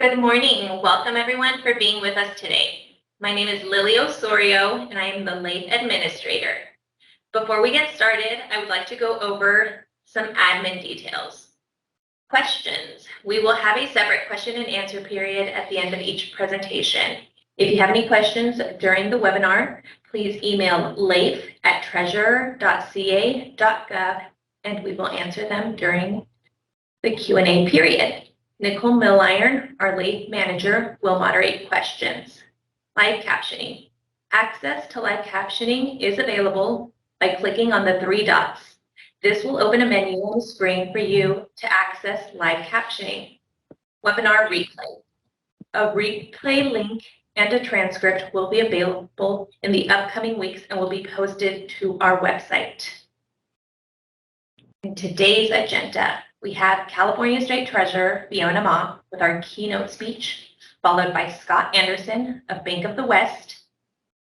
Good morning. Welcome everyone for being with us today. My name is Lily Osorio and I am the LAIF Administrator. Before we get started, I would like to go over some admin details. Questions. We will have a separate question and answer period at the end of each presentation. If you have any questions during the webinar, please email laif@treasurer.ca.gov and we will answer them during the Q&A period. Nicole Milliron, our LAIF manager, will moderate questions. Live captioning. Access to live captioning is available by clicking on the three dots. This will open a menu on the screen for you to access live captioning. Webinar replay. A replay link and a transcript will be available in the upcoming weeks and will be posted to our website. In today's agenda, we have California State Treasurer Fiona Ma with our keynote speech, followed by Scott Anderson of Bank of the West,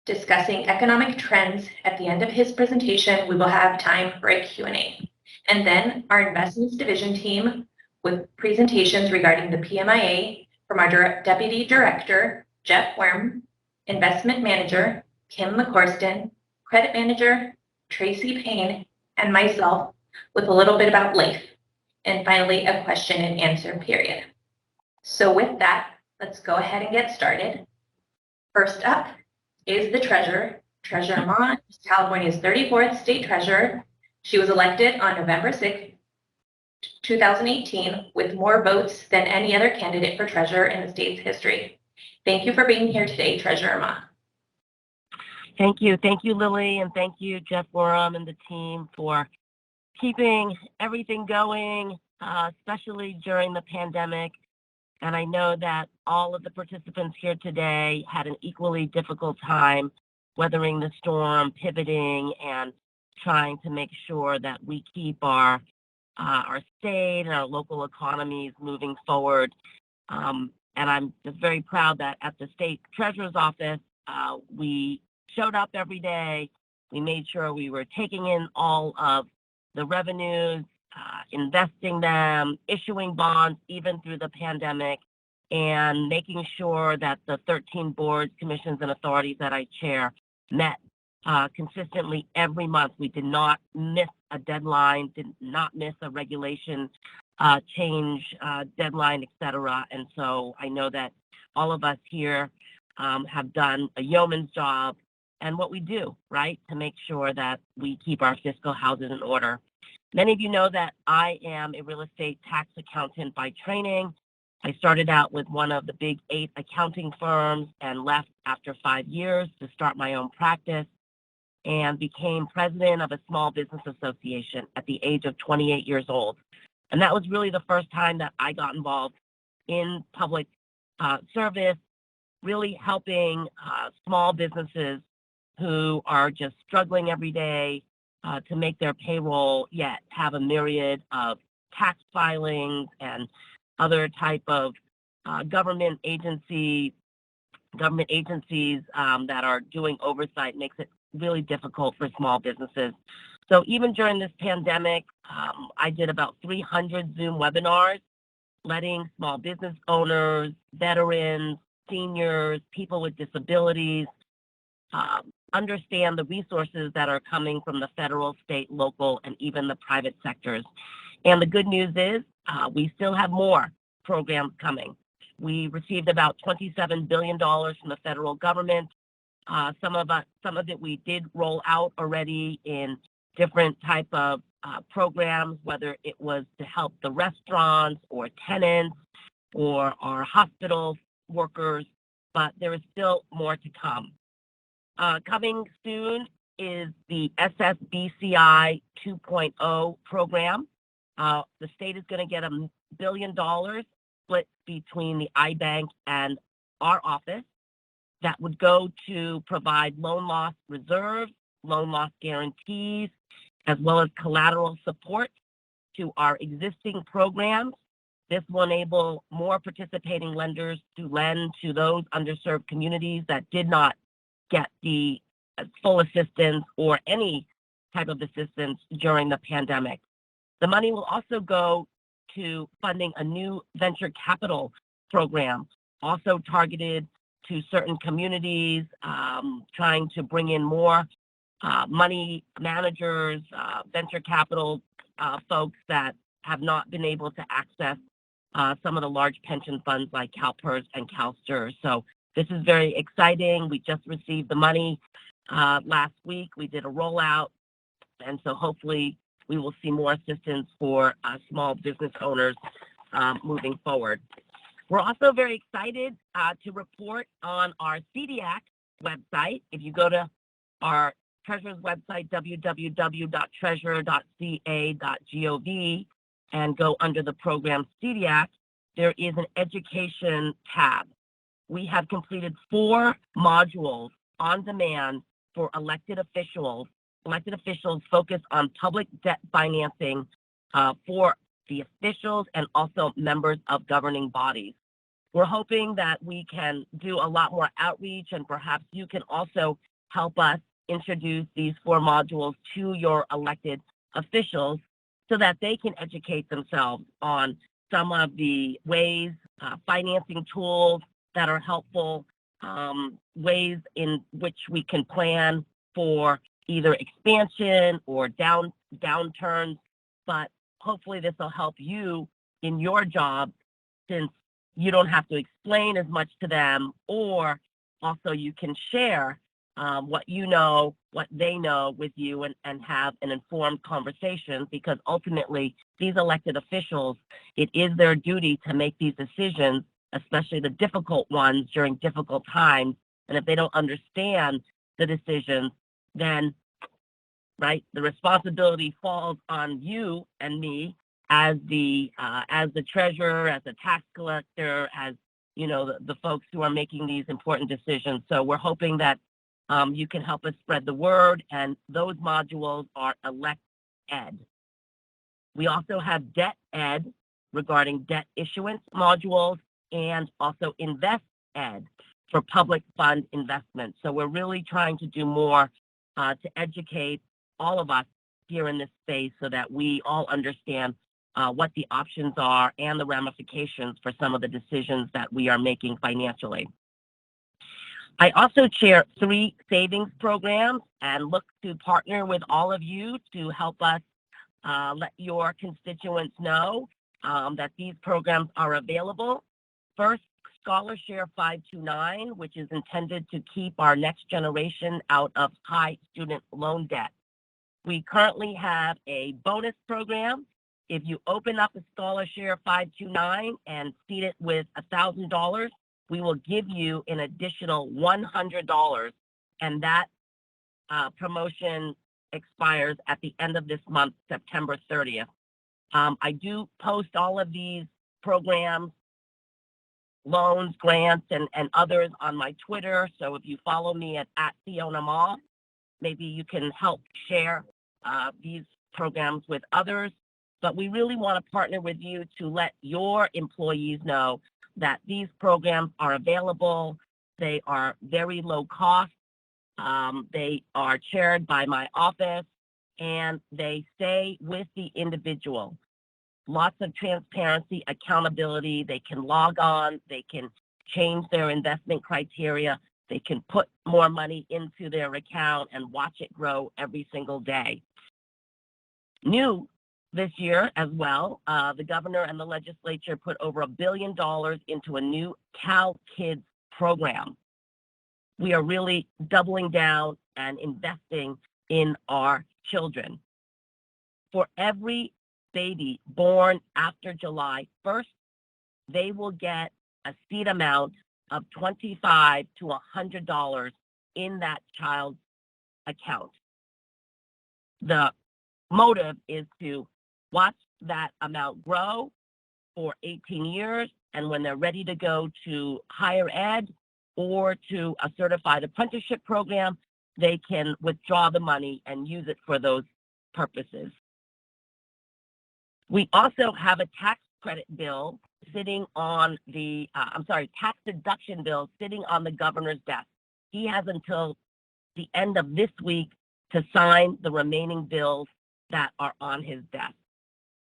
discussing economic trends. At the end of his presentation, we will have time for a Q&A. And then our investments division team with presentations regarding the PMIA from our Deputy Director, Jeff Worm, Investment Manager, Kim McCorston, Credit Manager, Tracy Payne, and myself with a little bit about LAIF. And finally, a question and answer period. So with that, let's go ahead and get started. First up is the Treasurer. Treasurer Ma is California's 34th State Treasurer. She was elected on November 6, 2018, with more votes than any other candidate for Treasurer in the state's history. Thank you for being here today, Treasurer Ma. Thank you, Lily, and thank you, Jeff Worm and the team for keeping everything going, especially during the pandemic. And I know that all of the participants here today had an equally difficult time weathering the storm, pivoting, and trying to make sure that we keep our state and our local economies moving forward. And I'm just very proud that at the State Treasurer's Office, we showed up every day. We made sure we were taking in all of the revenues, investing them, issuing bonds even through the pandemic, and making sure that the 13 boards, commissions, and authorities that I chair met consistently every month. We did not miss a deadline, did not miss a regulation change deadline, etc. And so I know that all of us here have done a yeoman's job and what we do, right, to make sure that we keep our fiscal houses in order. Many of you know that I am a real estate tax accountant by training. I started out with one of the big 8 accounting firms and left after 5 years to start my own practice and became president of a small business association at the age of 28 years old. And that was really the first time that I got involved in public service, really helping small businesses who are just struggling every day to make their payroll, yet have a myriad of tax filings and other type of government agencies that are doing oversight. Makes it really difficult for small businesses. So even during this pandemic, I did about 300 Zoom webinars, letting small business owners, veterans, seniors, people with disabilities, understand the resources that are coming from the federal, state, local, and even the private sectors. And the good news is we still have more programs coming. We received about $27 billion from the federal government. Some of it we did roll out already in different type of programs, whether it was to help the restaurants or tenants or our hospital workers, but there is still more to come. Coming soon is the SSBCI 2.0 program. The state is going to get $1 billion split between the iBank and our office that would go to provide loan loss reserves, loan loss guarantees, as well as collateral support to our existing programs. This will enable more participating lenders to lend to those underserved communities that did not get the full assistance or any type of assistance during the pandemic. The money will also go to funding a new venture capital program, also targeted to certain communities, trying to bring in more money managers, venture capital folks that have not been able to access some of the large pension funds like CalPERS and CalSTRS. So this is very exciting. We just received the money last week. We did a rollout, and so hopefully we will see more assistance for small business owners moving forward. We're also very excited to report on our CDAC website. If you go to our Treasurer's website, www.treasurer.ca.gov, and go under the program CDAC, there is an education tab. We have completed 4 modules on demand for elected officials. Elected officials focus on public debt financing for the officials and also members of governing bodies. We're hoping that we can do a lot more outreach, and perhaps you can also help us introduce these 4 modules to your elected officials so that they can educate themselves on some of the ways, financing tools that are helpful, ways in which we can plan for either expansion or downturns, but hopefully this will help you in your job, since you don't have to explain as much to them, or also you can share what you know, what they know with you, and have an informed conversation, because ultimately these elected officials, it is their duty to make these decisions, especially the difficult ones during difficult times. And if they don't understand the decisions, then, right, the responsibility falls on you and me as the treasurer, as the tax collector, as, you know, the folks who are making these important decisions. So we're hoping that you can help us spread the word, and those modules are Elect Ed. We also have Debt Ed regarding debt issuance modules, and also Invest Ed for public fund investment. So we're really trying to do more to educate all of us here in this space so that we all understand what the options are and the ramifications for some of the decisions that we are making financially. I also chair 3 savings programs and look to partner with all of you to help us let your constituents know that these programs are available. First, Scholarshare 529, which is intended to keep our next generation out of high student loan debt. We currently have a bonus program. If you open up a Scholarshare 529 and seed it with $1,000, we will give you an additional $100, and that promotion expires at the end of this month, September 30th. I do post all of these programs, loans, grants, and others on my Twitter. So if you follow me at Fiona Mall, maybe you can help share these programs with others. But we really want to partner with you to let your employees know that these programs are available. They are very low cost. They are chaired by my office, and they stay with the individual. Lots of transparency, accountability. They can log on. They can change their investment criteria. They can put more money into their account and watch it grow every single day. New this year as well, the governor and the legislature put over $1 billion into a new Cal Kids program. We are really doubling down and investing in our children. For every baby born after July 1st, they will get a seed amount of $25 to $100 in that child's account. The motive is to watch that amount grow for 18 years, and when they're ready to go to higher ed or to a certified apprenticeship program, they can withdraw the money and use it for those purposes. We also have a tax credit bill sitting on the, tax deduction bill sitting on the governor's desk. He has until the end of this week to sign the remaining bills that are on his desk.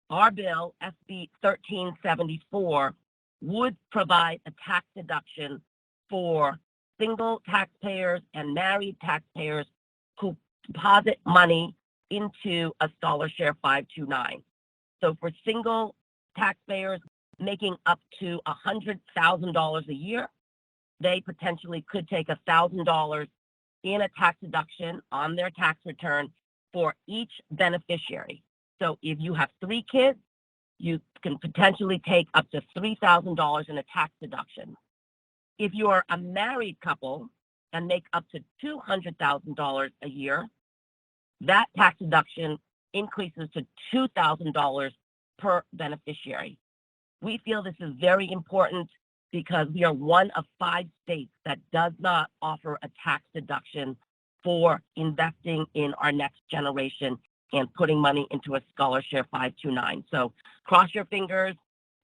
Our bill, SB 1374, would provide a tax deduction for single taxpayers and married taxpayers who deposit money into a Scholarshare 529. So for single taxpayers making up to $100,000 a year, they potentially could take $1,000 in a tax deduction on their tax return for each beneficiary. So if you have 3 kids, you can potentially take up to $3,000 in a tax deduction. If you are a married couple and make up to $200,000 a year, that tax deduction increases to $2,000 per beneficiary. We feel this is very important because we are one of 5 states that does not offer a tax deduction for investing in our next generation and putting money into a Scholarshare 529. So cross your fingers.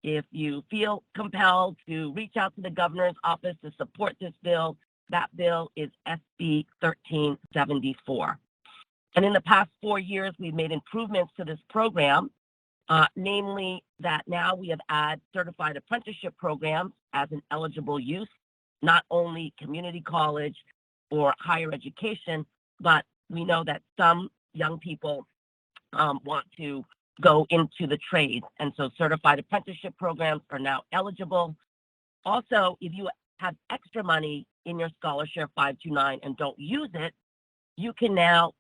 If you feel compelled to reach out to the governor's office to support this bill, that bill is SB 1374. And in the past 4 years, we've made improvements to this program, namely that now we have added certified apprenticeship programs as an eligible use, not only community college or higher education, but we know that some young people want to go into the trades. And so certified apprenticeship programs are now eligible. Also, if you have extra money in your Scholarshare 529 and don't use it, you can now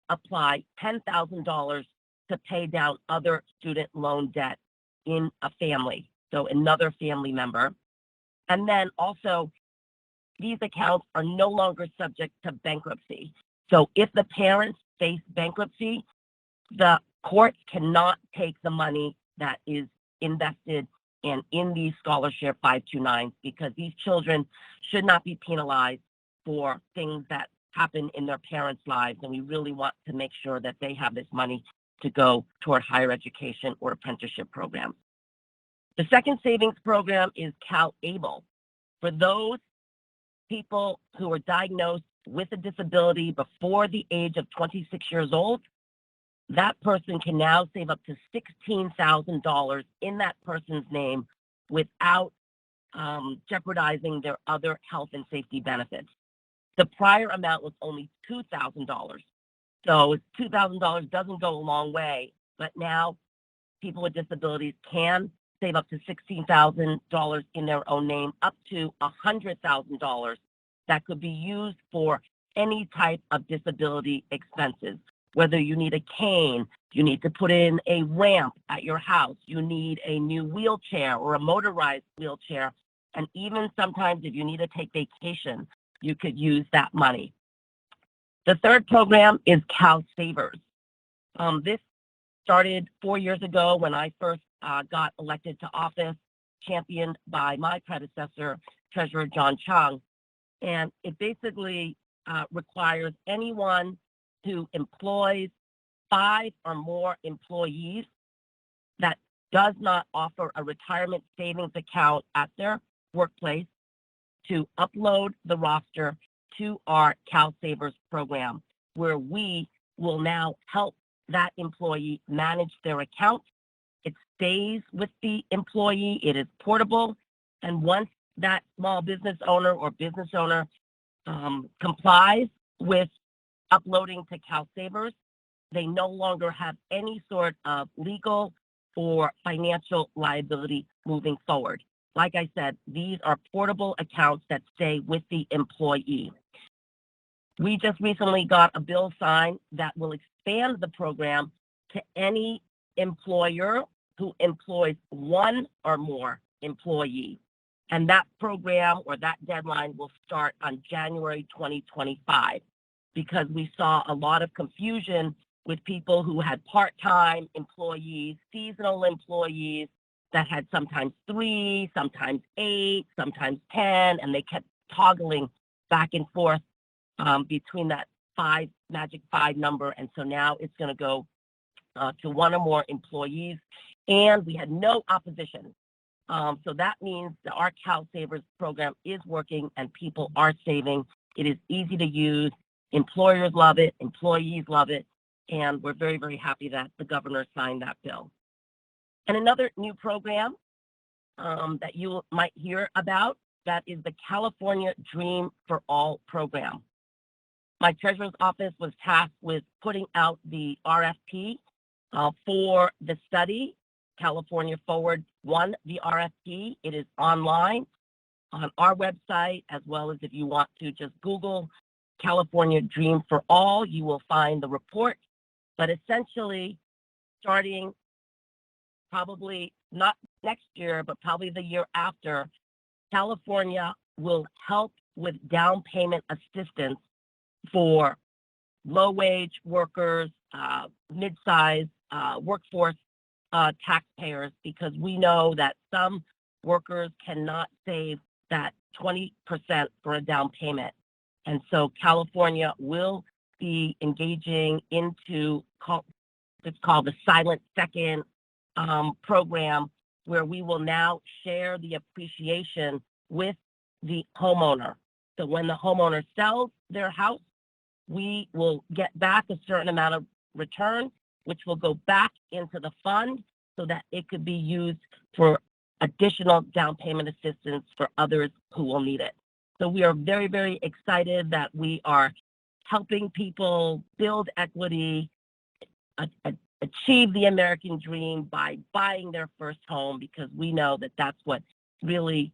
apply $10,000 to pay down other student loan debt in a family, so another family member. And then also, these accounts are no longer subject to bankruptcy. So if the parents face bankruptcy, the courts cannot take the money that is invested in these Scholarshare 529s because these children should not be penalized for things that happen in their parents' lives. And we really want to make sure that they have this money to go toward higher education or apprenticeship programs. The second savings program is CalAble. For those people who are diagnosed with a disability before the age of 26 years old, that person can now save up to $16,000 in that person's name without jeopardizing their other health and safety benefits. The prior amount was only $2,000. So $2,000 doesn't go a long way, but now people with disabilities can save up to $16,000 in their own name, up to $100,000 that could be used for any type of disability expenses. Whether you need a cane, you need to put in a ramp at your house, you need a new wheelchair or a motorized wheelchair, and even sometimes if you need to take vacation, you could use that money. The third program is CalSavers. This started 4 years ago when I first got elected to office, championed by my predecessor, Treasurer John Chung. And it basically requires anyone who employs 5 or more employees that does not offer a retirement savings account at their workplace to upload the roster to our CalSavers program, where we will now help that employee manage their account. It stays with the employee, it is portable, and once that small business owner or business owner complies with uploading to CalSavers, they no longer have any sort of legal or financial liability moving forward. Like I said, these are portable accounts that stay with the employee. We just recently got a bill signed that will expand the program to any employer who employs 1 or more employees. And that program or that deadline will start on January 2025 because we saw a lot of confusion with people who had part-time employees, seasonal employees that had sometimes 3, sometimes 8, sometimes 10, and they kept toggling back and forth between that magic 5 number. And so now it's going to go to 1 or more employees. And we had no opposition. So that means that our CalSavers program is working and people are saving. It is easy to use. Employers love it. Employees love it. And we're very, very happy that the governor signed that bill. And another new program that you might hear about. That is the California Dream for All program. My treasurer's office was tasked with putting out the RFP for the study. California Forward won the RFP. It is online on our website, as well as if you want to just Google California Dream for All, you will find the report. But essentially, starting probably not next year, but probably the year after, California will help with down payment assistance for low-wage workers, mid-size workforce taxpayers, because we know that some workers cannot save that 20% for a down payment. And so California will be engaging into it's called the Silent Second program, where we will now share the appreciation with the homeowner. So when the homeowner sells their house, we will get back a certain amount of return, which will go back into the fund so that it could be used for additional down payment assistance for others who will need it. So we are very, very excited that we are helping people build equity, achieve the American dream by buying their first home, because we know that that's what really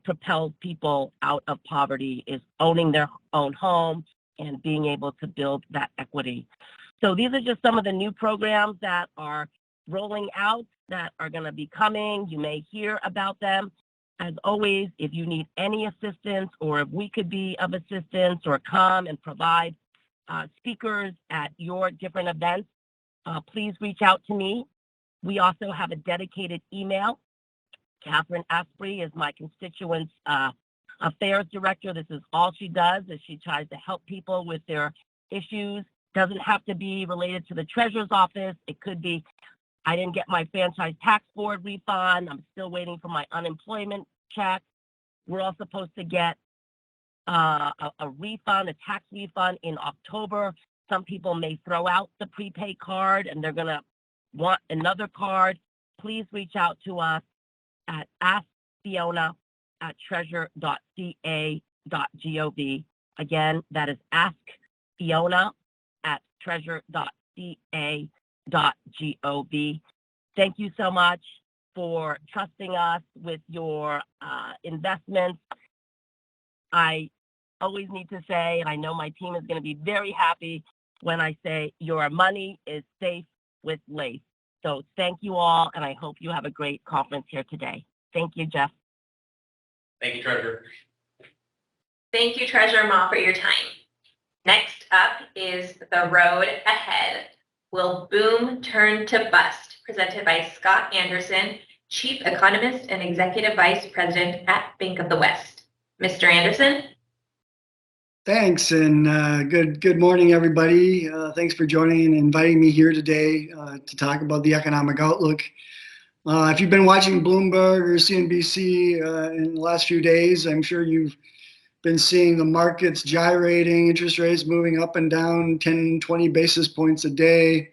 propels people out of poverty, is owning their own home and being able to build that equity. So these are just some of the new programs that are rolling out that are going to be coming. You may hear about them. As always, if you need any assistance, or if we could be of assistance or come and provide speakers at your different events, please reach out to me. We also have a dedicated email. Catherine Asprey is my constituents affairs director. This is all she does, is she tries to help people with their issues. Doesn't have to be related to the treasurer's office. It could be, I didn't get my franchise tax board refund. I'm still waiting for my unemployment check. We're all supposed to get a refund, a tax refund in October. Some people may throw out the prepaid card and they're gonna want another card. Please reach out to us at askfiona@treasure.ca.gov. Again, that is askfiona@treasure.ca.gov. Thank you so much for trusting us with your investments. I always need to say, and I know my team is going to be very happy when I say, your money is safe with LAIF. So thank you all, and I hope you have a great conference here today. Thank you, Jeff. Thank you, Treasurer. Thank you, Treasurer Ma, for your time. Next up is The Road Ahead. Will Boom Turn to Bust? Presented by Scott Anderson, Chief Economist and Executive Vice President at Bank of the West. Mr. Anderson? Thanks, and good morning, everybody. Thanks for joining and inviting me here today to talk about the economic outlook. If you've been watching Bloomberg or CNBC in the last few days, I'm sure you've been seeing the markets gyrating, interest rates moving up and down 10, 20 basis points a day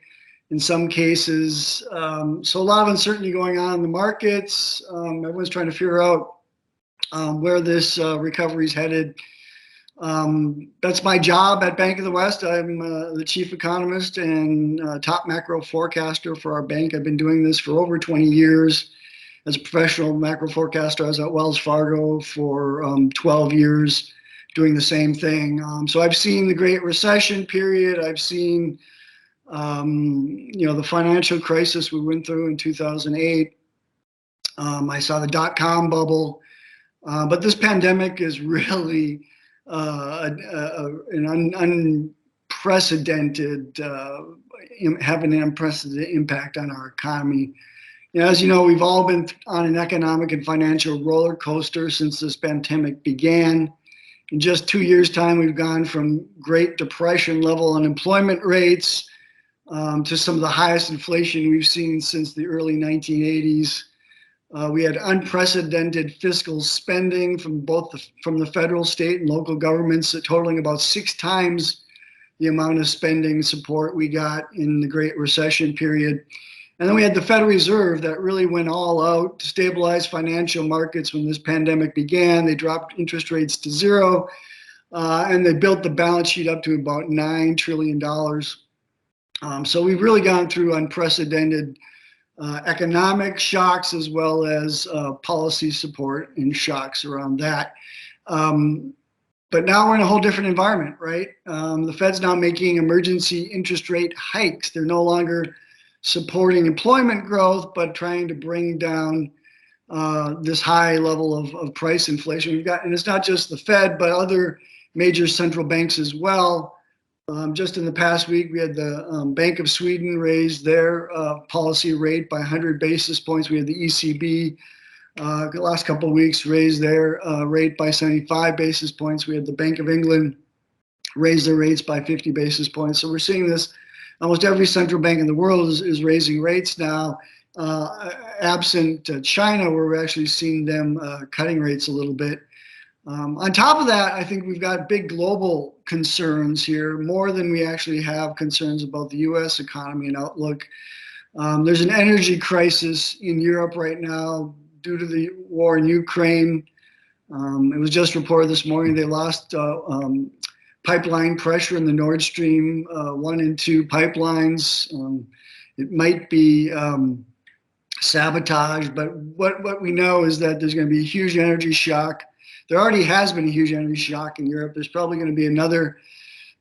in some cases. So a lot of uncertainty going on in the markets. Everyone's trying to figure out where this recovery is headed. That's my job at Bank of the West. I'm the chief economist and top macro forecaster for our bank. I've been doing this for over 20 years. As a professional macro forecaster, I was at Wells Fargo for 12 years doing the same thing. So I've seen the Great Recession period. I've seen the financial crisis we went through in 2008. I saw the dot-com bubble. But this pandemic is really an unprecedented, having an unprecedented impact on our economy. As you know, we've all been on an economic and financial roller coaster since this pandemic began. In just 2 years' time, we've gone from Great Depression level unemployment rates to some of the highest inflation we've seen since the early 1980s. We had unprecedented fiscal spending from from the federal, state, and local governments, totaling about 6 times the amount of spending support we got in the Great Recession period. And then we had the Federal Reserve that really went all out to stabilize financial markets when this pandemic began. They dropped interest rates to zero, and they built the balance sheet up to about $9 trillion. So we've really gone through unprecedented economic shocks as well as policy support and shocks around that. But now we're in a whole different environment, right? The Fed's now making emergency interest rate hikes. They're no longer supporting employment growth, but trying to bring down this high level of price inflation we've got. And it's not just the Fed, but other major central banks as well. Just in the past week, we had the Bank of Sweden raise their policy rate by 100 basis points. We had the ECB the last couple of weeks raise their rate by 75 basis points. We had the Bank of England raise their rates by 50 basis points. So we're seeing this. Almost every central bank in the world is raising rates now. Absent China, where we're actually seeing them cutting rates a little bit. On top of that, I think we've got big global concerns here, more than we actually have concerns about the U.S. economy and outlook. There's an energy crisis in Europe right now due to the war in Ukraine. It was just reported this morning they lost pipeline pressure in the Nord Stream 1 and 2 pipelines. It might be sabotage, but what we know is that there's going to be a huge energy shock. There already has been a huge energy shock in Europe. There's probably going to be another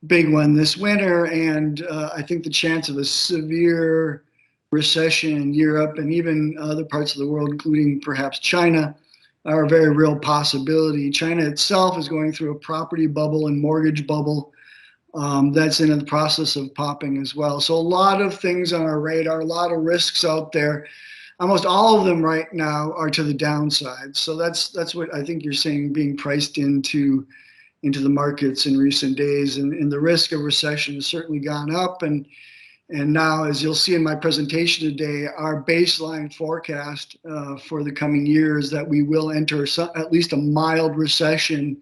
big one this winter, and I think the chance of a severe recession in Europe and even other parts of the world, including perhaps China, are a very real possibility. China itself is going through a property bubble and mortgage bubble that's in the process of popping as well. So a lot of things on our radar, a lot of risks out there. Almost all of them right now are to the downside. So that's what I think you're seeing being priced into the markets in recent days. And the risk of recession has certainly gone up. And now, as you'll see in my presentation today, our baseline forecast for the coming year is that we will enter at least a mild recession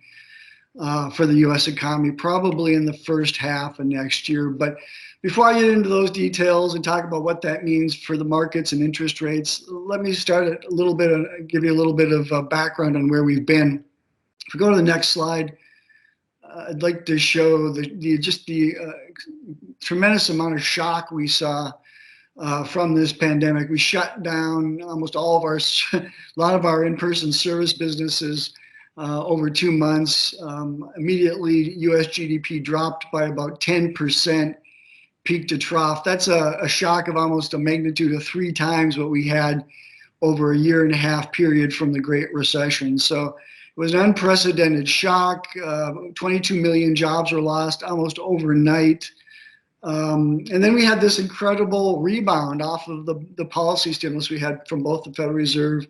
for the U.S. economy, probably in the first half of next year. But before I get into those details and talk about what that means for the markets and interest rates, let me start a little bit, give you a little bit of background on where we've been. If we go to the next slide, I'd like to show the tremendous amount of shock we saw from this pandemic. We shut down almost all of a lot of our in-person service businesses over 2 months. Immediately, U.S. GDP dropped by about 10%. Peak to trough. That's a shock of almost a magnitude of 3 times what we had over a 1.5 year period from the Great Recession. So it was an unprecedented shock. 22 million jobs were lost almost overnight. And then we had this incredible rebound off of the policy stimulus we had from both the Federal Reserve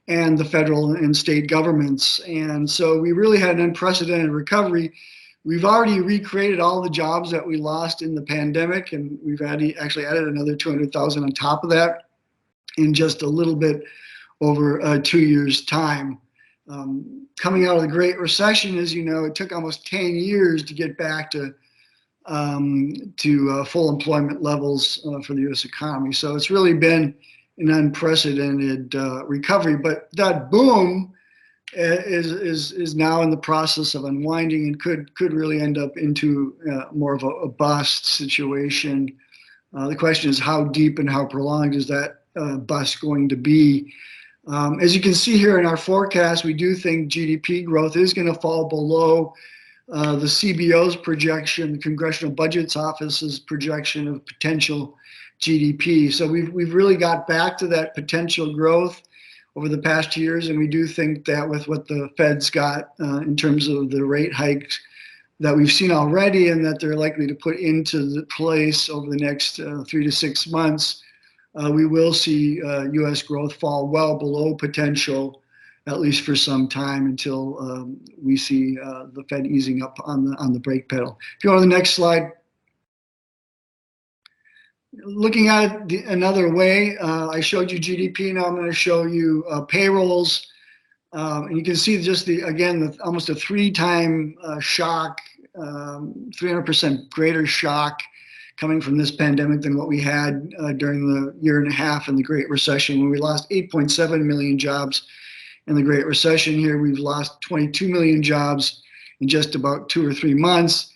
and the federal and state governments. And so we really had an unprecedented recovery. We've already recreated all the jobs that we lost in the pandemic, and we've actually added another 200,000 on top of that in just a little bit over 2 years' time. Coming out of the Great Recession, as you know, it took almost 10 years to get back to full employment levels for the U.S. economy. So it's really been an unprecedented recovery. But that boom is now in the process of unwinding and could really end up into more of a bust situation. The question is how deep and how prolonged is that bust going to be? As you can see here in our forecast, we do think GDP growth is going to fall below the CBO's projection, the Congressional Budget Office's projection of potential GDP. So we've really got back to that potential growth over the past years, and we do think that with what the Fed's got in terms of the rate hikes that we've seen already and that they're likely to put into the place over the next 3 to 6 months, we will see U.S. growth fall well below potential, at least for some time, until we see the Fed easing up on the brake pedal. If you go to the next slide. Looking at it another way, I showed you GDP. Now I'm going to show you payrolls. And you can see just almost a 3-time shock, 300% greater shock coming from this pandemic than what we had during the year and a half in the Great Recession, when we lost 8.7 million jobs in the Great Recession. Here we've lost 22 million jobs in just about 2 or 3 months.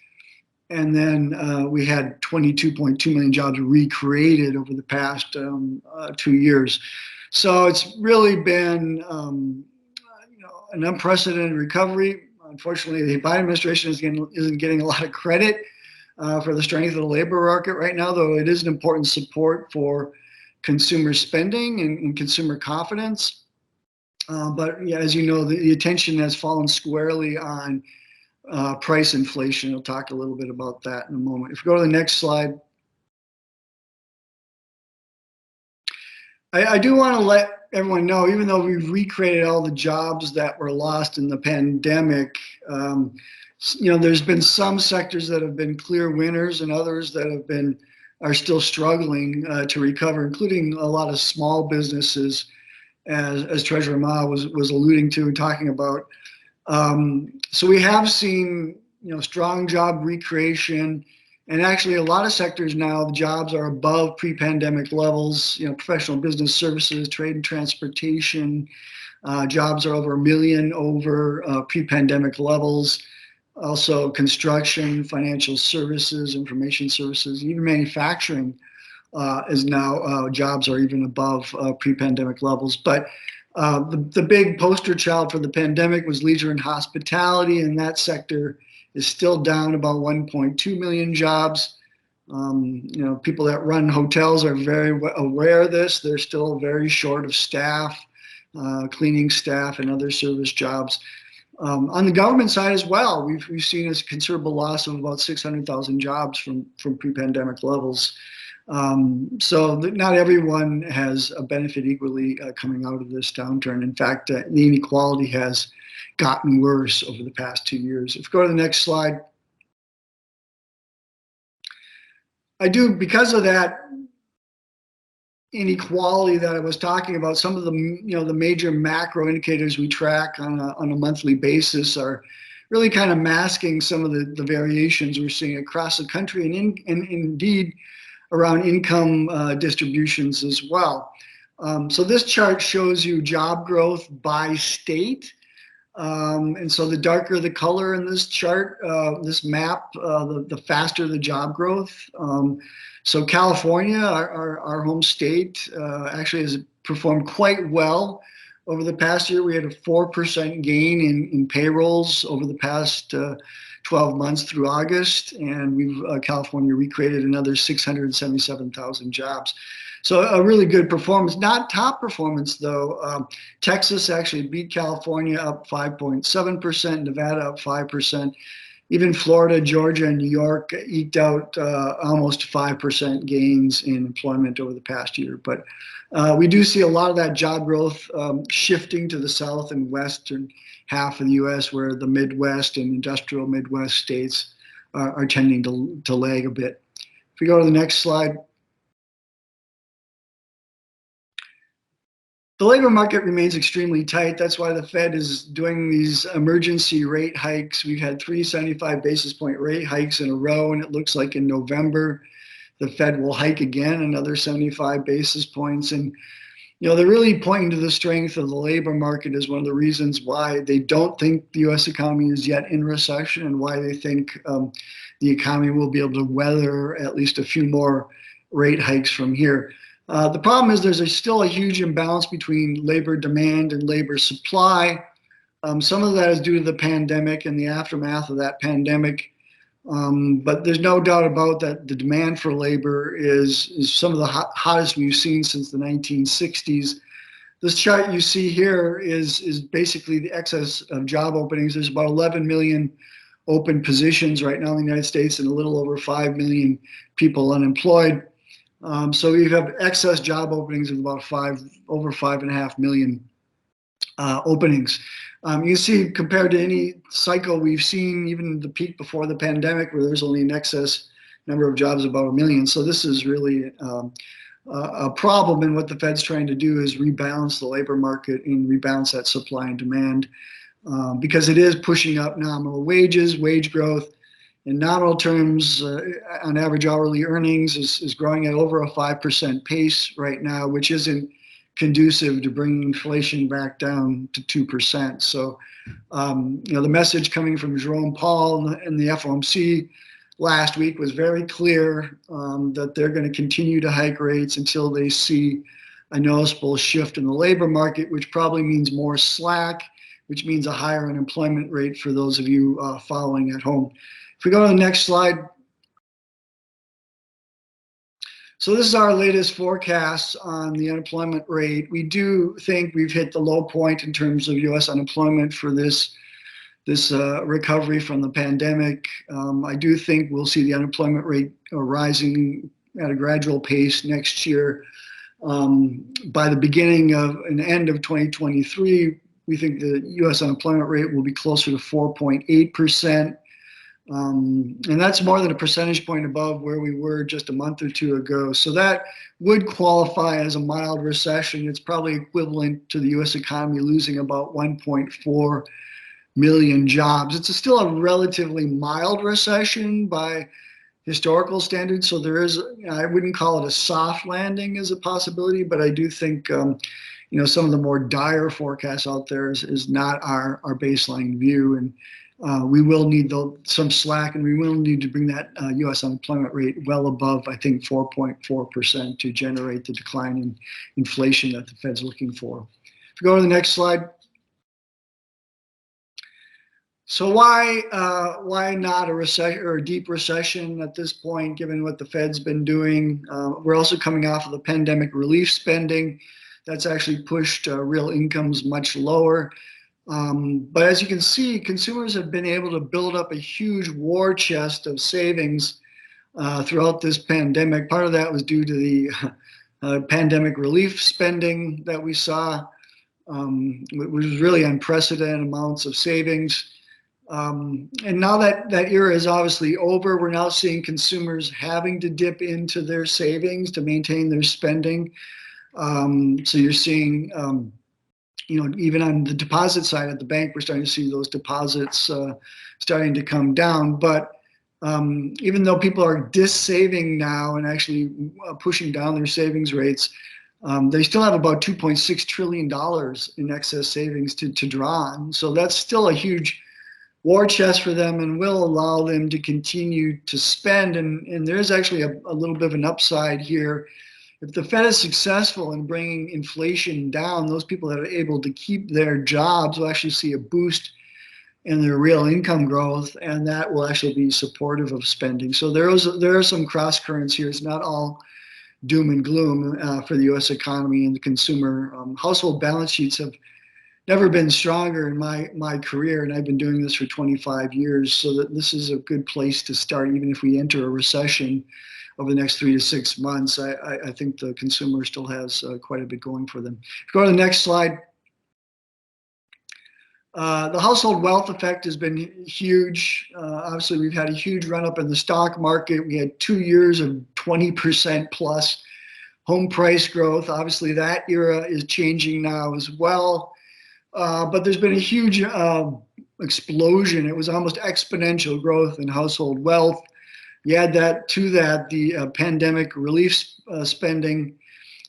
And then we had 22.2 million jobs recreated over the past 2 years. So it's really been an unprecedented recovery. Unfortunately, the Biden administration isn't getting a lot of credit for the strength of the labor market right now, though it is an important support for consumer spending and consumer confidence. But yeah, as you know, the attention has fallen squarely on price inflation. We'll talk a little bit about that in a moment. If we go to the next slide. I do want to let everyone know, even though we've recreated all the jobs that were lost in the pandemic, there's been some sectors that have been clear winners and others that are still struggling to recover, including a lot of small businesses, as Treasurer Ma was alluding to and talking about. So we have seen strong job recreation. And actually, a lot of sectors now, the jobs are above pre-pandemic levels. Professional business services, trade and transportation, jobs are over 1 million over pre-pandemic levels. Also, construction, financial services, information services, even manufacturing is now jobs are even above pre-pandemic levels. But the big poster child for the pandemic was leisure and hospitality, and that sector is still down about 1.2 million jobs. People that run hotels are very aware of this. They're still very short of staff, cleaning staff and other service jobs. On the government side as well, we've seen a considerable loss of about 600,000 jobs from pre-pandemic levels. So not everyone has a benefit equally coming out of this downturn. In fact, the inequality has gotten worse over the past 2 years. If we go to the next slide. Because of that inequality that I was talking about, some of the major macro indicators we track on a monthly basis are really kind of masking some of the variations we're seeing across the country and indeed around income distributions as well. So this chart shows you job growth by state. And so the darker the color in this chart, this map, the faster the job growth. So California, our home state, actually has performed quite well over the past year. We had a 4% gain in payrolls over the past 12 months through August, and California recreated another 677,000 jobs. So a really good performance. Not top performance though. Texas actually beat California, up 5.7%, Nevada up 5%. Even Florida, Georgia, and New York eked out almost 5% gains in employment over the past year. But we do see a lot of that job growth shifting to the south and western half of the U.S., where the Midwest and industrial Midwest states are tending to lag a bit. If we go to the next slide. The labor market remains extremely tight. That's why the Fed is doing these emergency rate hikes. We've had 3 75 basis point rate hikes in a row, and it looks like in November, the Fed will hike again another 75 basis points. And they're really pointing to the strength of the labor market as one of the reasons why they don't think the U.S. economy is yet in recession, and why they think the economy will be able to weather at least a few more rate hikes from here. The problem is there's still a huge imbalance between labor demand and labor supply. Some of that is due to the pandemic and the aftermath of that pandemic. But there's no doubt about that the demand for labor is some of the hottest we've seen since the 1960s. This chart you see here is basically the excess of job openings. There's about 11 million open positions right now in the United States and a little over 5 million people unemployed. So we have excess job openings of about over 5.5 million openings. You see, compared to any cycle we've seen, even the peak before the pandemic, where there's only an excess number of jobs, about 1 million. So this is really a problem, and what the Fed's trying to do is rebalance the labor market and rebalance that supply and demand, because it is pushing up nominal wages, wage growth, In nominal terms, on average hourly earnings is growing at over a 5% pace right now, which isn't conducive to bringing inflation back down to 2%. So, the message coming from Jerome Powell and the FOMC last week was very clear, that they're going to continue to hike rates until they see a noticeable shift in the labor market, which probably means more slack, which means a higher unemployment rate for those of you following at home. If we go to the next slide. So this is our latest forecast on the unemployment rate. We do think we've hit the low point in terms of U.S. unemployment for this recovery from the pandemic. I do think we'll see the unemployment rate rising at a gradual pace next year. By the beginning of an end of 2023, we think the U.S. unemployment rate will be closer to 4.8%. And that's more than a percentage point above where we were just a month or two ago. So that would qualify as a mild recession. It's probably equivalent to the U.S. economy losing about 1.4 million jobs. It's still a relatively mild recession by historical standards. So there is, I wouldn't call it a soft landing as a possibility, but I do think, some of the more dire forecasts out there is not our baseline view. And we will need some slack, and we will need to bring that U.S. unemployment rate well above, I think, 4.4% to generate the decline in inflation that the Fed's looking for. If we go to the next slide. So why not a recession or a deep recession at this point, given what the Fed's been doing? We're also coming off of the pandemic relief spending. That's actually pushed real incomes much lower. But as you can see, consumers have been able to build up a huge war chest of savings throughout this pandemic. Part of that was due to the pandemic relief spending that we saw, which was really unprecedented amounts of savings. And now that era is obviously over, we're now seeing consumers having to dip into their savings to maintain their spending. So you're seeing, even on the deposit side at the bank, we're starting to see those deposits starting to come down. But even though people are dis-saving now and actually pushing down their savings rates, they still have about $2.6 trillion in excess savings to draw on. So that's still a huge war chest for them and will allow them to continue to spend. And there's actually a little bit of an upside here. If the Fed is successful in bringing inflation down, those people that are able to keep their jobs will actually see a boost in their real income growth, and that will actually be supportive of spending. So there are some cross currents here. It's not all doom and gloom for the U.S. economy and the consumer. Household balance sheets have never been stronger in my career, and I've been doing this for 25 years, so that this is a good place to start, even if we enter a recession over the next 3 to 6 months. I think the consumer still has quite a bit going for them. Go to the next slide. The household wealth effect has been huge. Obviously, we've had a huge run up in the stock market. We had 2 years of 20% plus home price growth. Obviously, that era is changing now as well. But there's been a huge explosion. It was almost exponential growth in household wealth. You add that to the pandemic relief spending,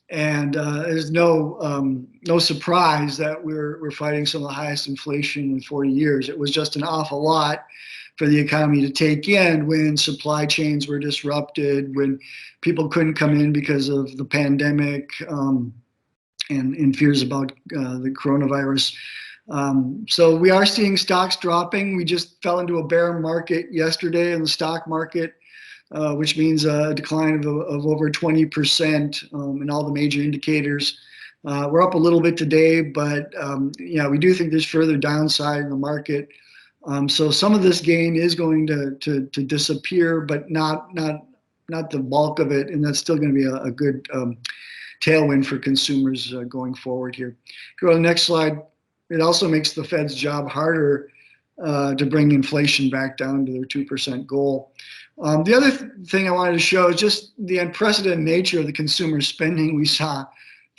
and there's no surprise that we're fighting some of the highest inflation in 40 years. It was just an awful lot for the economy to take in when supply chains were disrupted, when people couldn't come in because of the pandemic, and fears about the coronavirus. So we are seeing stocks dropping. We just fell into a bear market yesterday in the stock market, which means a decline of over 20% in all the major indicators. We're up a little bit today, but we do think there's further downside in the market. So some of this gain is going to disappear, but not the bulk of it, and that's still going to be a good tailwind for consumers going forward here. Go to the next slide. It also makes the Fed's job harder to bring inflation back down to their 2% goal. The other thing I wanted to show is just the unprecedented nature of the consumer spending we saw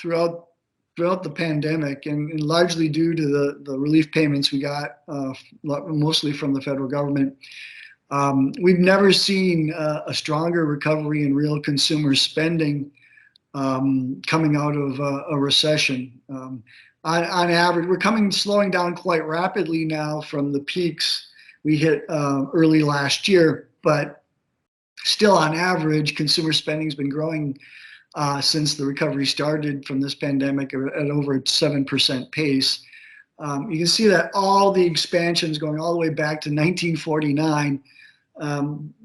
throughout the pandemic, and largely due to the relief payments we got, mostly from the federal government. We've never seen a stronger recovery in real consumer spending coming out of a recession. On average, we're slowing down quite rapidly now from the peaks we hit early last year, but still on average, consumer spending has been growing since the recovery started from this pandemic at over a 7% pace. You can see that all the expansions going all the way back to 1949,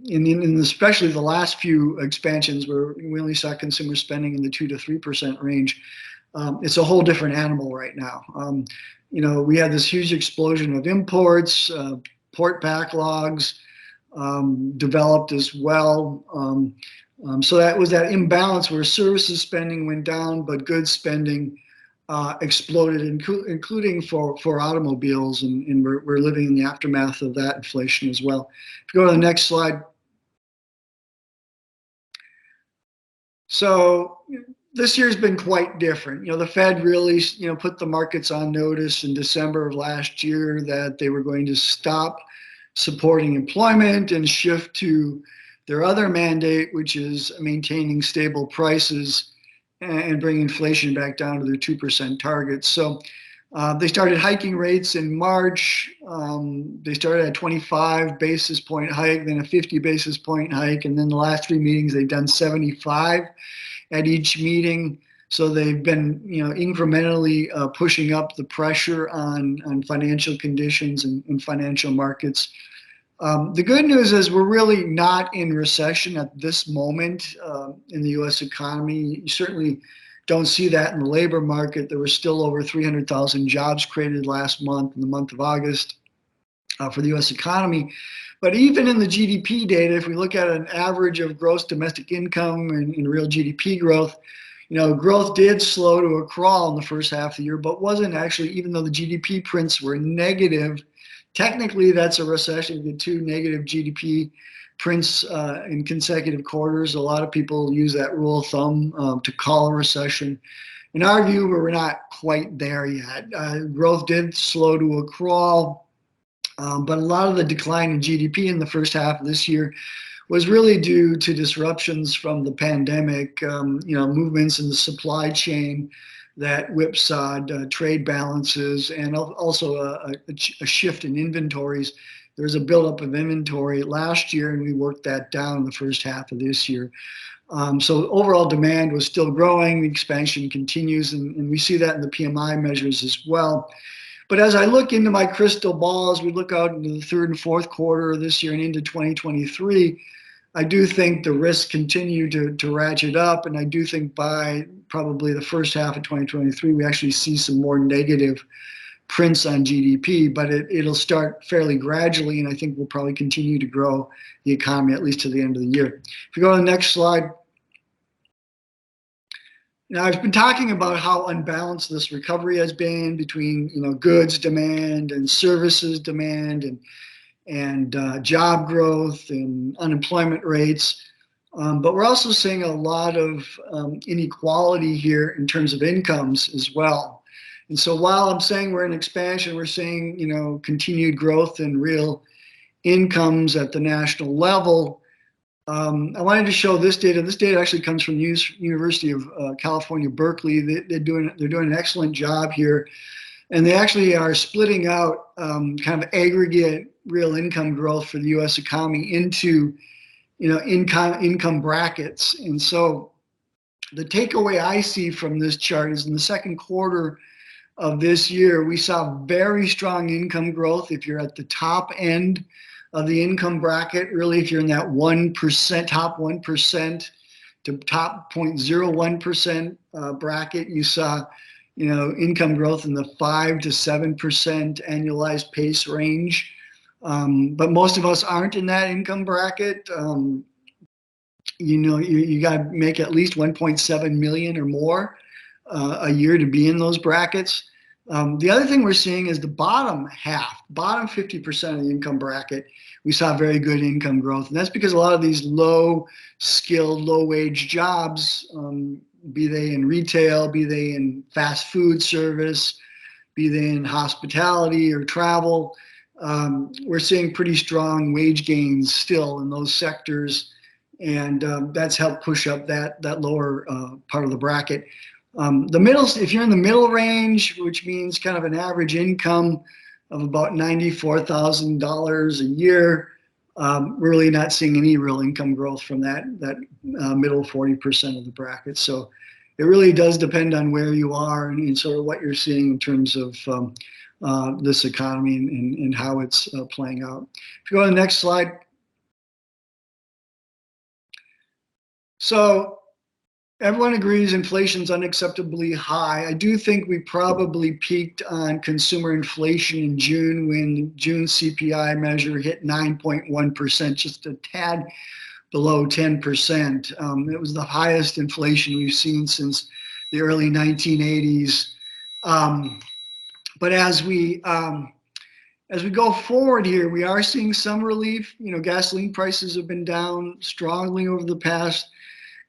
in especially the last few expansions where we only saw consumer spending in the 2 to 3% range. It's a whole different animal right now. We had this huge explosion of imports, port backlogs developed as well. So that was that imbalance where services spending went down, but goods spending exploded, including for automobiles, and we're living in the aftermath of that inflation as well. If you go to the next slide. So this year's been quite different. The Fed really, put the markets on notice in December of last year that they were going to stop supporting employment and shift to their other mandate, which is maintaining stable prices and bring inflation back down to their 2% target. So they started hiking rates in March. They started at a 25 basis point hike, then a 50 basis point hike, and then the last 3 meetings they've done 75 at each meeting. So they've been, incrementally pushing up the pressure on financial conditions and financial markets. The good news is we're really not in recession at this moment in the U.S. economy. You certainly don't see that in the labor market. There were still over 300,000 jobs created last month, in the month of August, for the U.S. economy. But even in the GDP data, if we look at an average of gross domestic income and real GDP growth, growth did slow to a crawl in the first half of the year, but wasn't actually, even though the GDP prints were negative. Technically, that's a recession. The 2 negative GDP prints in consecutive quarters. A lot of people use that rule of thumb to call a recession. In our view, we're not quite there yet. Growth did slow to a crawl, but a lot of the decline in GDP in the first half of this year was really due to disruptions from the pandemic, movements in the supply chain that whipsawed trade balances, and also a shift in inventories. There was a buildup of inventory last year, and we worked that down in the first half of this year. So overall demand was still growing. The expansion continues, and we see that in the PMI measures as well. But as I look into my crystal ball, as we look out into the third and fourth quarter of this year and into 2023, I do think the risks continue to ratchet up, and I do think by probably the first half of 2023, we actually see some more negative prints on GDP, but it'll start fairly gradually, and I think we'll probably continue to grow the economy at least to the end of the year. If you go to the next slide. Now, I've been talking about how unbalanced this recovery has been between, goods demand and services demand and job growth and unemployment rates. But we're also seeing a lot of inequality here in terms of incomes as well. And so while I'm saying we're in expansion, we're seeing, continued growth in real incomes at the national level. I wanted to show this data. This data actually comes from University of California, Berkeley. They're doing an excellent job here. And they actually are splitting out kind of aggregate real income growth for the U.S. economy into, income brackets. And so the takeaway I see from this chart is in the second quarter of this year, we saw very strong income growth if you're at the top end of the income bracket. Really, if you're in that 1%, top 1% to top 0.01% bracket, you saw income growth in the 5 to 7% annualized pace range. But most of us aren't in that income bracket. You got to make at least 1.7 million or more a year to be in those brackets. The other thing we're seeing is the bottom 50% of the income bracket, we saw very good income growth. And that's because a lot of these low-skilled, low-wage jobs, be they in retail, be they in fast food service, be they in hospitality or travel, we're seeing pretty strong wage gains still in those sectors, and that's helped push up that lower part of the bracket. The middle, if you're in the middle range, which means kind of an average income of about $94,000 a year, we're really not seeing any real income growth from that middle 40% of the bracket. So it really does depend on where you are and sort of what you're seeing in terms of this economy and how it's playing out. If you go to the next slide. So everyone agrees inflation's unacceptably high. I do think we probably peaked on consumer inflation in June when the June CPI measure hit 9.1%, just a tad below 10%. It was the highest inflation we've seen since the early 1980s. But as we go forward here, we are seeing some relief. You know, gasoline prices have been down strongly over the past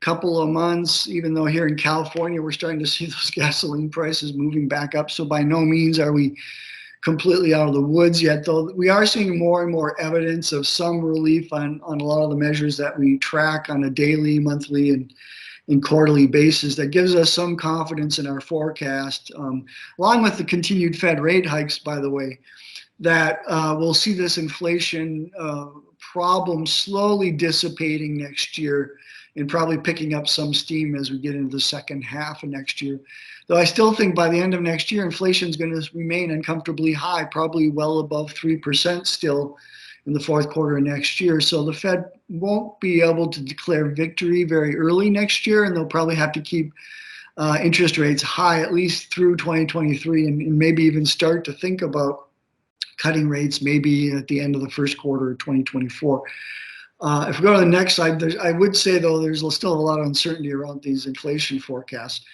couple of months, even though here in California, we're starting to see those gasoline prices moving back up. So by no means are we completely out of the woods yet, though we are seeing more and more evidence of some relief on a lot of the measures that we track on a daily, monthly, and quarterly basis. That gives us some confidence in our forecast, along with the continued Fed rate hikes, by the way, that we'll see this inflation problem slowly dissipating next year and probably picking up some steam as we get into the second half of next year. Though I still think by the end of next year, inflation is going to remain uncomfortably high, probably well above 3% still in the fourth quarter of next year. So the Fed won't be able to declare victory very early next year, and they'll probably have to keep interest rates high at least through 2023 and maybe even start to think about cutting rates maybe at the end of the first quarter of 2024. If we go to the next slide, I would say, though, there's still a lot of uncertainty around these inflation forecasts.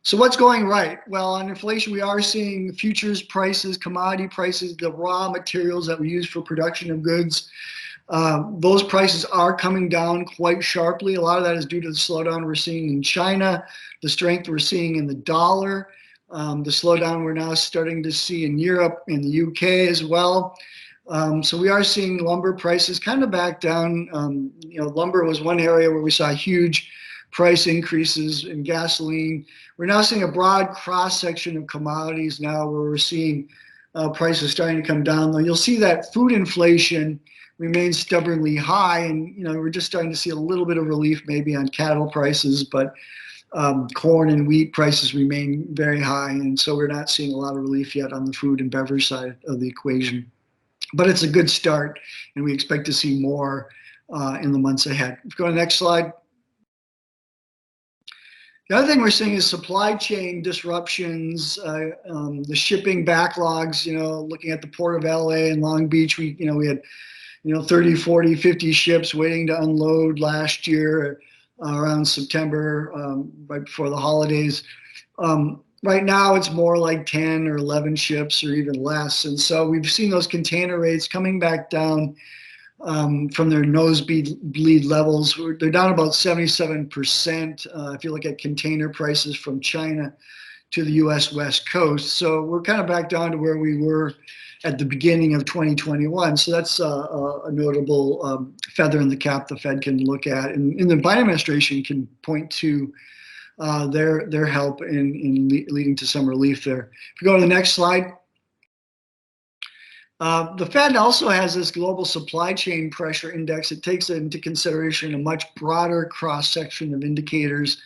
So what's going right? Well, on inflation, we are seeing futures prices, commodity prices, the raw materials that we use for production of goods. Those prices are coming down quite sharply. A lot of that is due to the slowdown we're seeing in China, the strength we're seeing in the dollar, the slowdown we're now starting to see in Europe and the UK as well. So we are seeing lumber prices kind of back down. Lumber was one area where we saw huge price increases in gasoline. We're now seeing a broad cross-section of commodities now where we're seeing prices starting to come down. Though you'll see that food inflation remains stubbornly high, and we're just starting to see a little bit of relief maybe on cattle prices, but corn and wheat prices remain very high, and so we're not seeing a lot of relief yet on the food and beverage side of the equation. But it's a good start, and we expect to see more in the months ahead. Go to the next slide. The other thing we're seeing is supply chain disruptions, the shipping backlogs. Looking at the port of LA and Long Beach, we had 30, 40, 50 ships waiting to unload last year around September, right before the holidays. Right now, it's more like 10 or 11 ships or even less. And so we've seen those container rates coming back down from their nosebleed levels. They're down about 77% if you look at container prices from China to the U.S. West Coast. So we're kind of back down to where we were at the beginning of 2021. So that's a notable feather in the cap the Fed can look at. And the Biden administration can point to their help in leading to some relief there. If you go to the next slide. The Fed also has this global supply chain pressure index. It takes into consideration a much broader cross-section of indicators,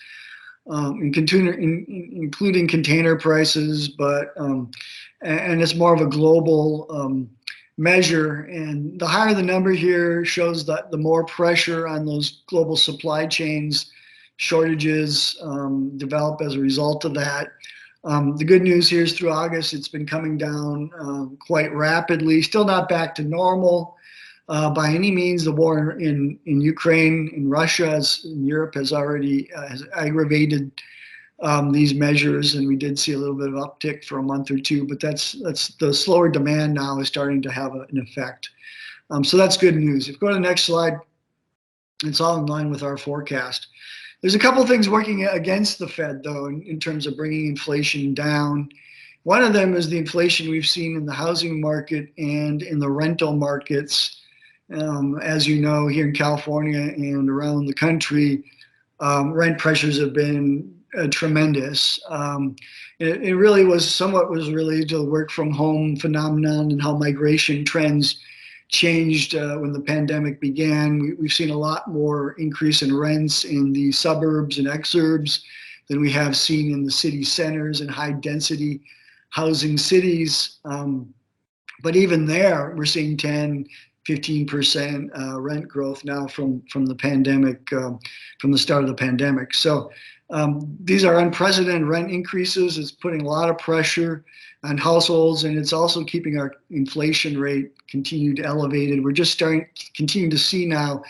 including container prices, and it's more of a global measure. And the higher the number here shows that the more pressure on those global supply chains, shortages develop as a result of that. The good news here is through August, it's been coming down quite rapidly. Still not back to normal by any means. The war in Ukraine, in Russia, in Europe has already has aggravated these measures, and we did see a little bit of uptick for a month or two. But that's the slower demand now is starting to have an effect. So that's good news. If you go to the next slide, it's all in line with our forecast. There's a couple of things working against the Fed, though, in terms of bringing inflation down. One of them is the inflation we've seen in the housing market and in the rental markets. As you know, here in California and around the country, rent pressures have been tremendous. It really was related to the work from home phenomenon and how migration trends changed when the pandemic began. We've seen a lot more increase in rents in the suburbs and exurbs than we have seen in the city centers and high density housing cities. But even there, we're seeing 10, 15% rent growth now from the pandemic, from the start of the pandemic. So these are unprecedented rent increases. It's putting a lot of pressure on households, and it's also keeping our inflation rate continued elevated. We're just continuing to see now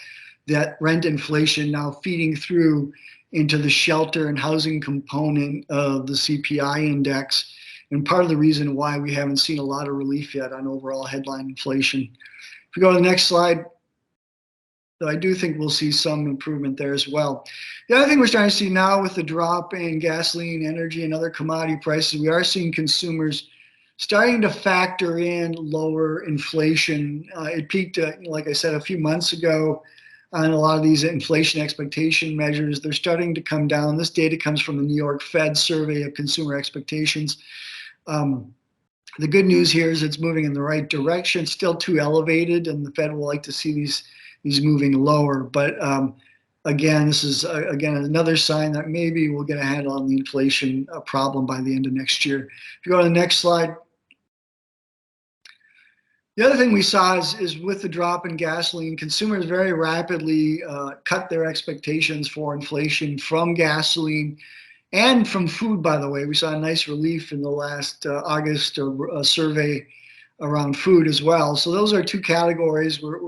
that rent inflation now feeding through into the shelter and housing component of the CPI index. And part of the reason why we haven't seen a lot of relief yet on overall headline inflation. If we go to the next slide, I do think we'll see some improvement there as well. The other thing we're starting to see now with the drop in gasoline, energy, and other commodity prices, we are seeing consumers starting to factor in lower inflation. It peaked, like I said, a few months ago on a lot of these inflation expectation measures. They're starting to come down. This data comes from the New York Fed survey of consumer expectations. The good news here is it's moving in the right direction. It's still too elevated, and the Fed will like to see these moving lower. But again, this is another sign that maybe we'll get a handle on the inflation problem by the end of next year. If you go to the next slide. The other thing we saw is with the drop in gasoline, consumers very rapidly cut their expectations for inflation from gasoline and from food, by the way. We saw a nice relief in the last August survey around food as well. So those are two categories where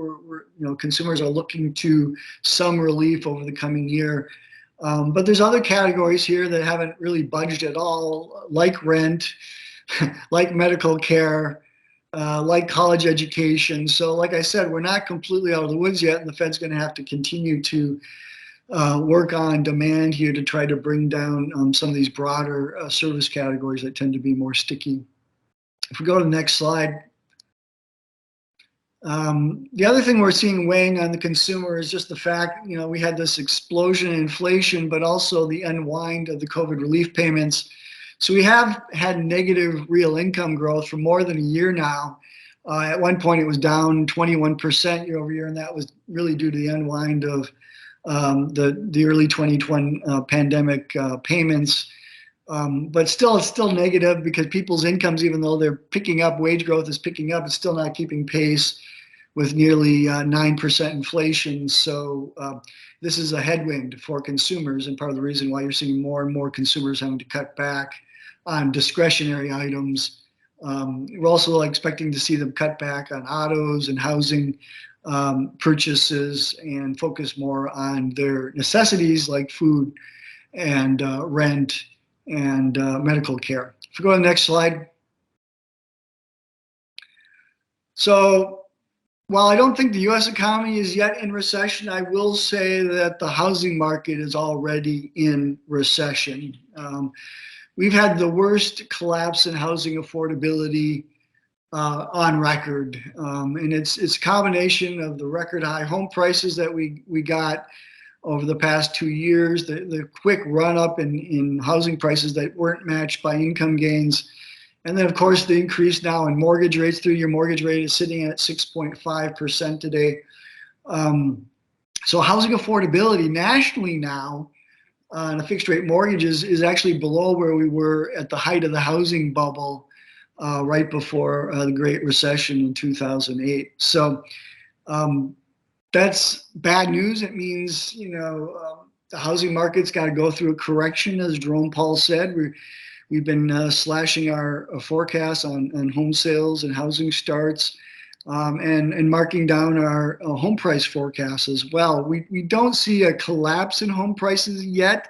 consumers are looking to some relief over the coming year. But there's other categories here that haven't really budged at all, like rent, like medical care, like college education. So like I said, we're not completely out of the woods yet, and the Fed's going to have to continue to work on demand here to try to bring down some of these broader service categories that tend to be more sticky. If we go to the next slide. The other thing we're seeing weighing on the consumer is just the fact, we had this explosion in inflation, but also the unwind of the COVID relief payments. So we have had negative real income growth for more than a year now. At one point, it was down 21% year over year, and that was really due to the unwind of the early 2020 pandemic payments. But still, it's still negative because people's incomes, even though they're picking up, wage growth is picking up, it's still not keeping pace with nearly 9% inflation. So this is a headwind for consumers, and part of the reason why you're seeing more and more consumers having to cut back on discretionary items. We're also expecting to see them cut back on autos and housing purchases and focus more on their necessities like food and rent and medical care. If we go to the next slide. So while I don't think the U.S. economy is yet in recession, I will say that the housing market is already in recession. We've had the worst collapse in housing affordability on record. And it's a combination of the record high home prices that we got over the past 2 years, the quick run up in housing prices that weren't matched by income gains. And then, of course, the increase now in mortgage rates. 3-year mortgage rate is sitting at 6.5% today. So housing affordability nationally now on a fixed rate mortgages is actually below where we were at the height of the housing bubble right before the Great Recession in 2008. So that's bad news. It means, the housing market's got to go through a correction, as Jerome Powell said. We've been slashing our forecasts on home sales and housing starts, and marking down our home price forecasts as well. We don't see a collapse in home prices yet,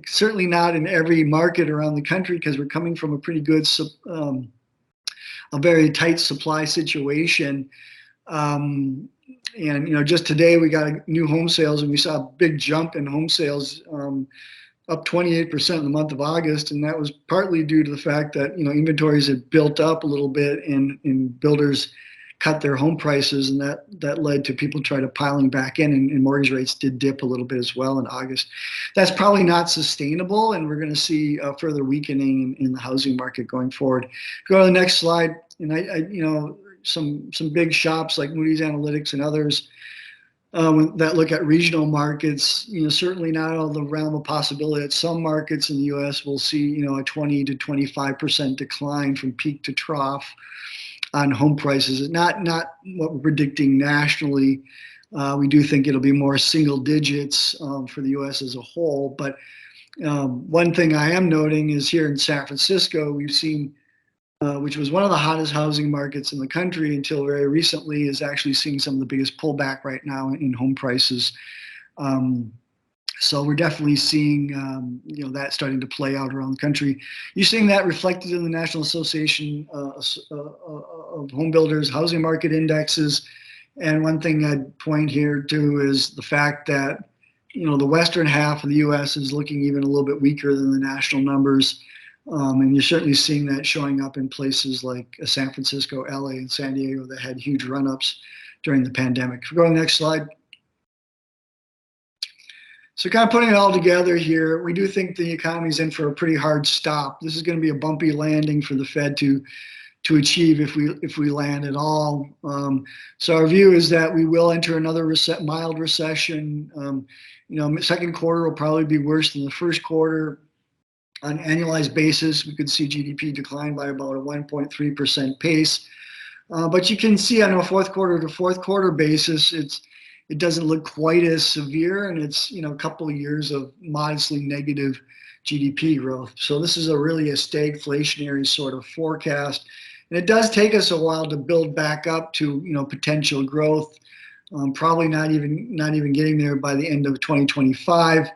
certainly not in every market around the country, because we're coming from a pretty good, a very tight supply situation. And just today we got new home sales, and we saw a big jump in home sales up 28% in the month of August, and that was partly due to the fact that inventories had built up a little bit, and builders cut their home prices, and that led to people trying to piling back in, and mortgage rates did dip a little bit as well in August. That's probably not sustainable, and we're going to see further weakening in the housing market going forward. Go to the next slide, and some big shops like Moody's Analytics and others that look at regional markets, certainly not out of the realm of possibility that some markets in the U.S. will see, a 20 to 25% decline from peak to trough on home prices. It's not what we're predicting nationally. We do think it'll be more single digits for the U.S. as a whole. But one thing I am noting is here in San Francisco, we've seen, which was one of the hottest housing markets in the country until very recently, is actually seeing some of the biggest pullback right now in home prices. So we're definitely seeing that starting to play out around the country. You're seeing that reflected in the National Association of Home Builders housing market indexes. And one thing I'd point here to is the fact that the western half of the U.S. is looking even a little bit weaker than the national numbers. And you're certainly seeing that showing up in places like San Francisco, LA, and San Diego that had huge run-ups during the pandemic. If we go to the next slide. So kind of putting it all together here, we do think the economy is in for a pretty hard stop. This is going to be a bumpy landing for the Fed to achieve if we land at all. So our view is that we will enter another mild recession. Second quarter will probably be worse than the first quarter. On an annualized basis, we could see GDP decline by about a 1.3% pace. But you can see on a fourth quarter to fourth quarter basis, it doesn't look quite as severe, and it's a couple of years of modestly negative GDP growth. So this is really a stagflationary sort of forecast, and it does take us a while to build back up to potential growth. Probably not even getting there by the end of 2025.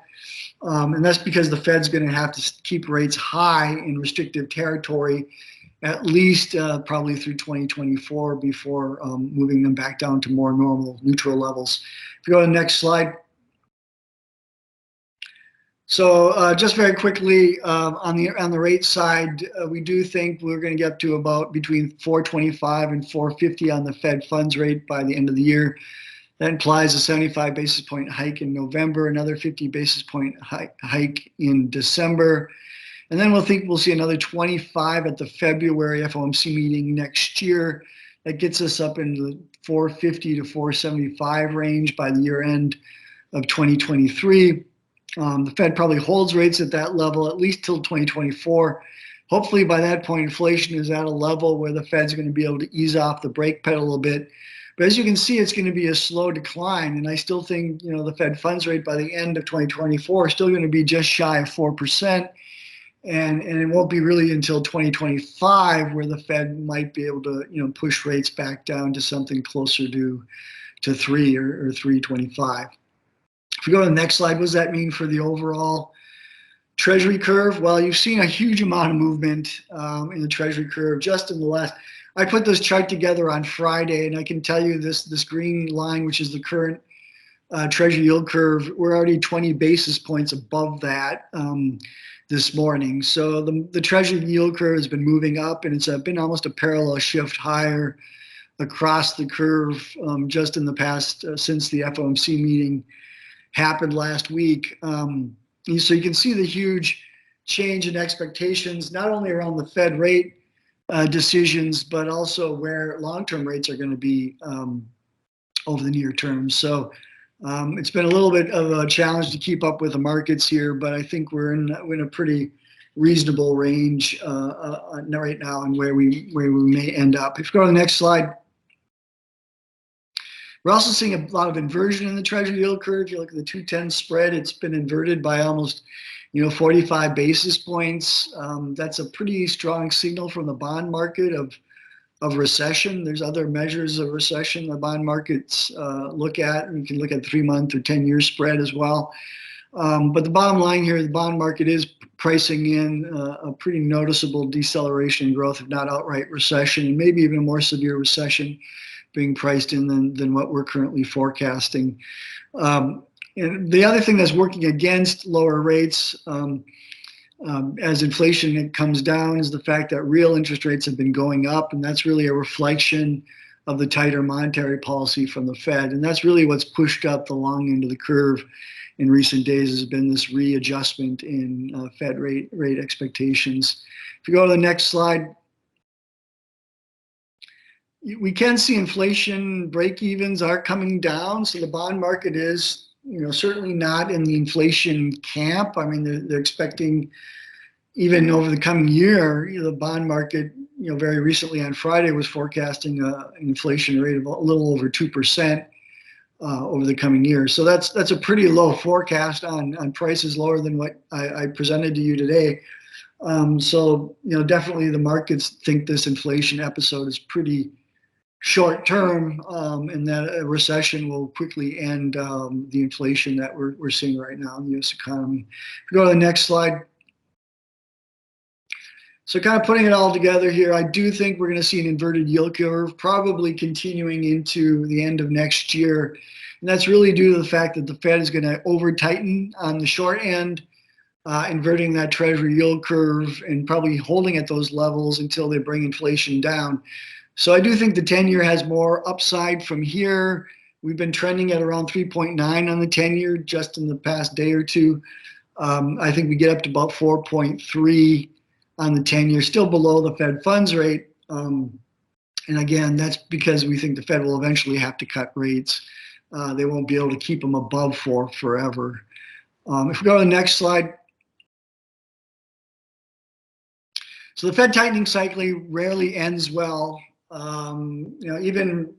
And that's because the Fed's going to have to keep rates high in restrictive territory, at least probably through 2024 before moving them back down to more normal neutral levels. If you go to the next slide. So just very quickly, on the rate side, we do think we're going to get to about between 4.25 and 4.50 on the Fed funds rate by the end of the year. That implies a 75 basis point hike in November, another 50 basis point hike in December. And then we'll see another 25 at the February FOMC meeting next year. That gets us up in the 450 to 475 range by the year end of 2023. The Fed probably holds rates at that level at least till 2024. Hopefully by that point, inflation is at a level where the Fed's going to be able to ease off the brake pedal a bit. But as you can see, it's going to be a slow decline. And I still think, the Fed funds rate by the end of 2024 is still going to be just shy of 4%. And it won't be really until 2025 where the Fed might be able to, push rates back down to something closer to 3 or 3.25. If we go to the next slide, what does that mean for the overall Treasury curve? Well, you've seen a huge amount of movement in the Treasury curve just in the last. I put this chart together on Friday, and I can tell you this green line, which is the current Treasury yield curve, we're already 20 basis points above that this morning. So the Treasury yield curve has been moving up, and it's been almost a parallel shift higher across the curve just in the past since the FOMC meeting happened last week. So you can see the huge change in expectations, not only around the Fed rate decisions, but also where long-term rates are going to be over the near term. So it's been a little bit of a challenge to keep up with the markets here, but I think we're in a pretty reasonable range right now and where we may end up. If you go to the next slide. We're also seeing a lot of inversion in the Treasury yield curve. If you look at the 2-10 spread, it's been inverted by almost 45 basis points. That's a pretty strong signal from the bond market of recession. There's other measures of recession the bond markets look at, and you can look at 3-month or 10-year spread as well. But the bottom line here, the bond market is pricing in a pretty noticeable deceleration in growth, if not outright recession, and maybe even a more severe recession being priced in than what we're currently forecasting. And the other thing that's working against lower rates as inflation comes down is the fact that real interest rates have been going up, and that's really a reflection of the tighter monetary policy from the Fed. And that's really what's pushed up the long end of the curve in recent days, has been this readjustment in Fed rate expectations. If you go to the next slide, we can see inflation break-evens are coming down. So the bond market is, certainly not in the inflation camp. I mean, they're expecting, even over the coming year, the bond market, very recently on Friday was forecasting an inflation rate of a little over 2% over the coming year. So that's a pretty low forecast on prices, lower than what I presented to you today. So definitely the markets think this inflation episode is pretty short term, and that a recession will quickly end the inflation that we're seeing right now in the U.S. economy. If you go to the next slide. So kind of putting it all together here, I do think we're going to see an inverted yield curve probably continuing into the end of next year. And that's really due to the fact that the Fed is going to over tighten on the short end, inverting that Treasury yield curve and probably holding at those levels until they bring inflation down. So I do think the 10-year has more upside from here. We've been trending at around 3.9 on the 10-year just in the past day or two. I think we get up to about 4.3 on the 10-year, still below the Fed funds rate. And again, that's because we think the Fed will eventually have to cut rates. They won't be able to keep them above 4 forever. If we go to the next slide. So the Fed tightening cycle rarely ends well. Even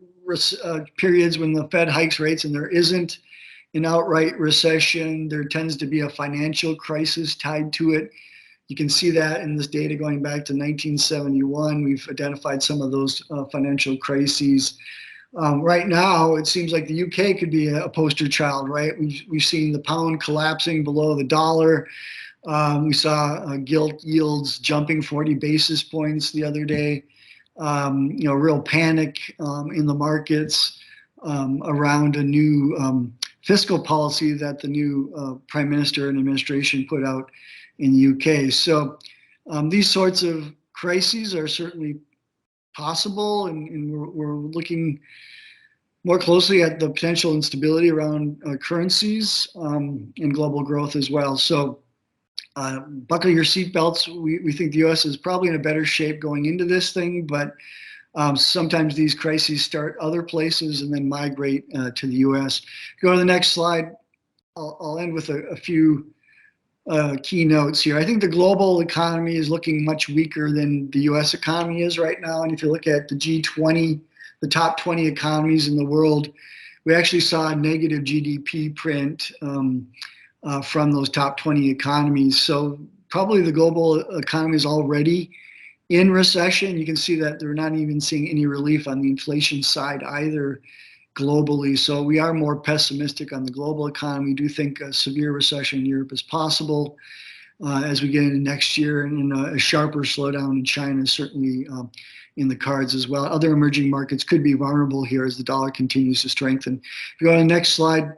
periods when the Fed hikes rates and there isn't an outright recession, there tends to be a financial crisis tied to it. You can see that in this data going back to 1971. We've identified some of those financial crises. Right now, it seems like the UK could be a poster child, right? We've seen the pound collapsing below the dollar. We saw gilt yields jumping 40 basis points the other day. Real panic in the markets around a new fiscal policy that the new prime minister and administration put out in the UK. So these sorts of crises are certainly possible, and we're looking more closely at the potential instability around currencies and global growth as well. So buckle your seatbelts. We think the U.S. is probably in a better shape going into this thing, but sometimes these crises start other places and then migrate to the U.S. Go to the next slide. I'll end with a few key notes here. I think the global economy is looking much weaker than the U.S. economy is right now. And if you look at the G20, the top 20 economies in the world, we actually saw a negative GDP print from those top 20 economies. So probably the global economy is already in recession. You can see that they're not even seeing any relief on the inflation side either globally. So we are more pessimistic on the global economy. We do think a severe recession in Europe is possible as we get into next year, and a sharper slowdown in China is certainly in the cards as well. Other emerging markets could be vulnerable here as the dollar continues to strengthen. If you go to the next slide.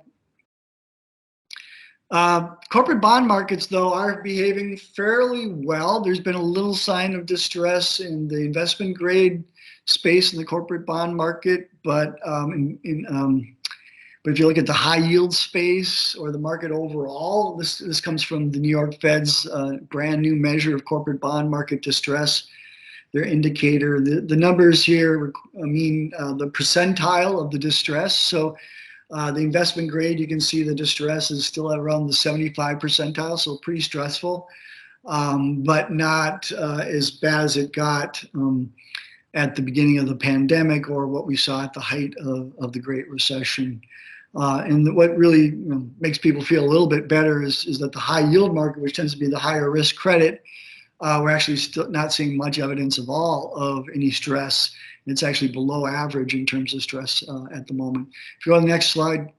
Corporate bond markets, though, are behaving fairly well. There's been a little sign of distress in the investment grade space in the corporate bond market, but if you look at the high yield space or the market overall, this comes from the New York Fed's brand new measure of corporate bond market distress, their indicator. The numbers here mean the percentile of the distress. So the investment grade, you can see the distress is still at around the 75 percentile, so pretty stressful, but not as bad as it got at the beginning of the pandemic or what we saw at the height of the Great Recession. And what really makes people feel a little bit better is that the high yield market, which tends to be the higher risk credit, we're actually still not seeing much evidence of all of any stress. It's actually below average in terms of stress at the moment. If you go to the next slide.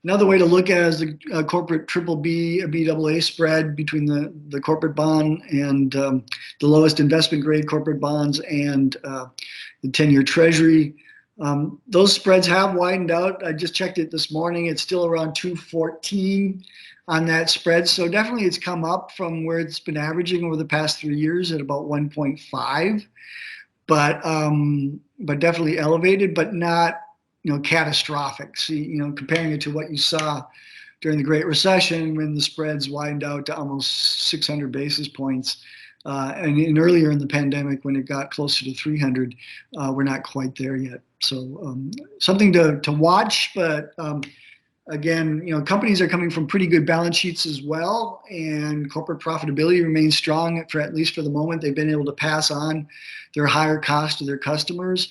Another way to look at it is the corporate BBB, Baa spread between the corporate bond and the lowest investment grade corporate bonds and the 10-year Treasury. Those spreads have widened out. I just checked it this morning. It's still around 214 on that spread. So definitely it's come up from where it's been averaging over the past 3 years at about 1.5, but definitely elevated, but not, catastrophic. See, comparing it to what you saw during the Great Recession when the spreads widened out to almost 600 basis points. And earlier in the pandemic when it got closer to 300, we're not quite there yet. So something to watch, but again, companies are coming from pretty good balance sheets as well, and corporate profitability remains strong for at least for the moment. They've been able to pass on their higher cost to their customers.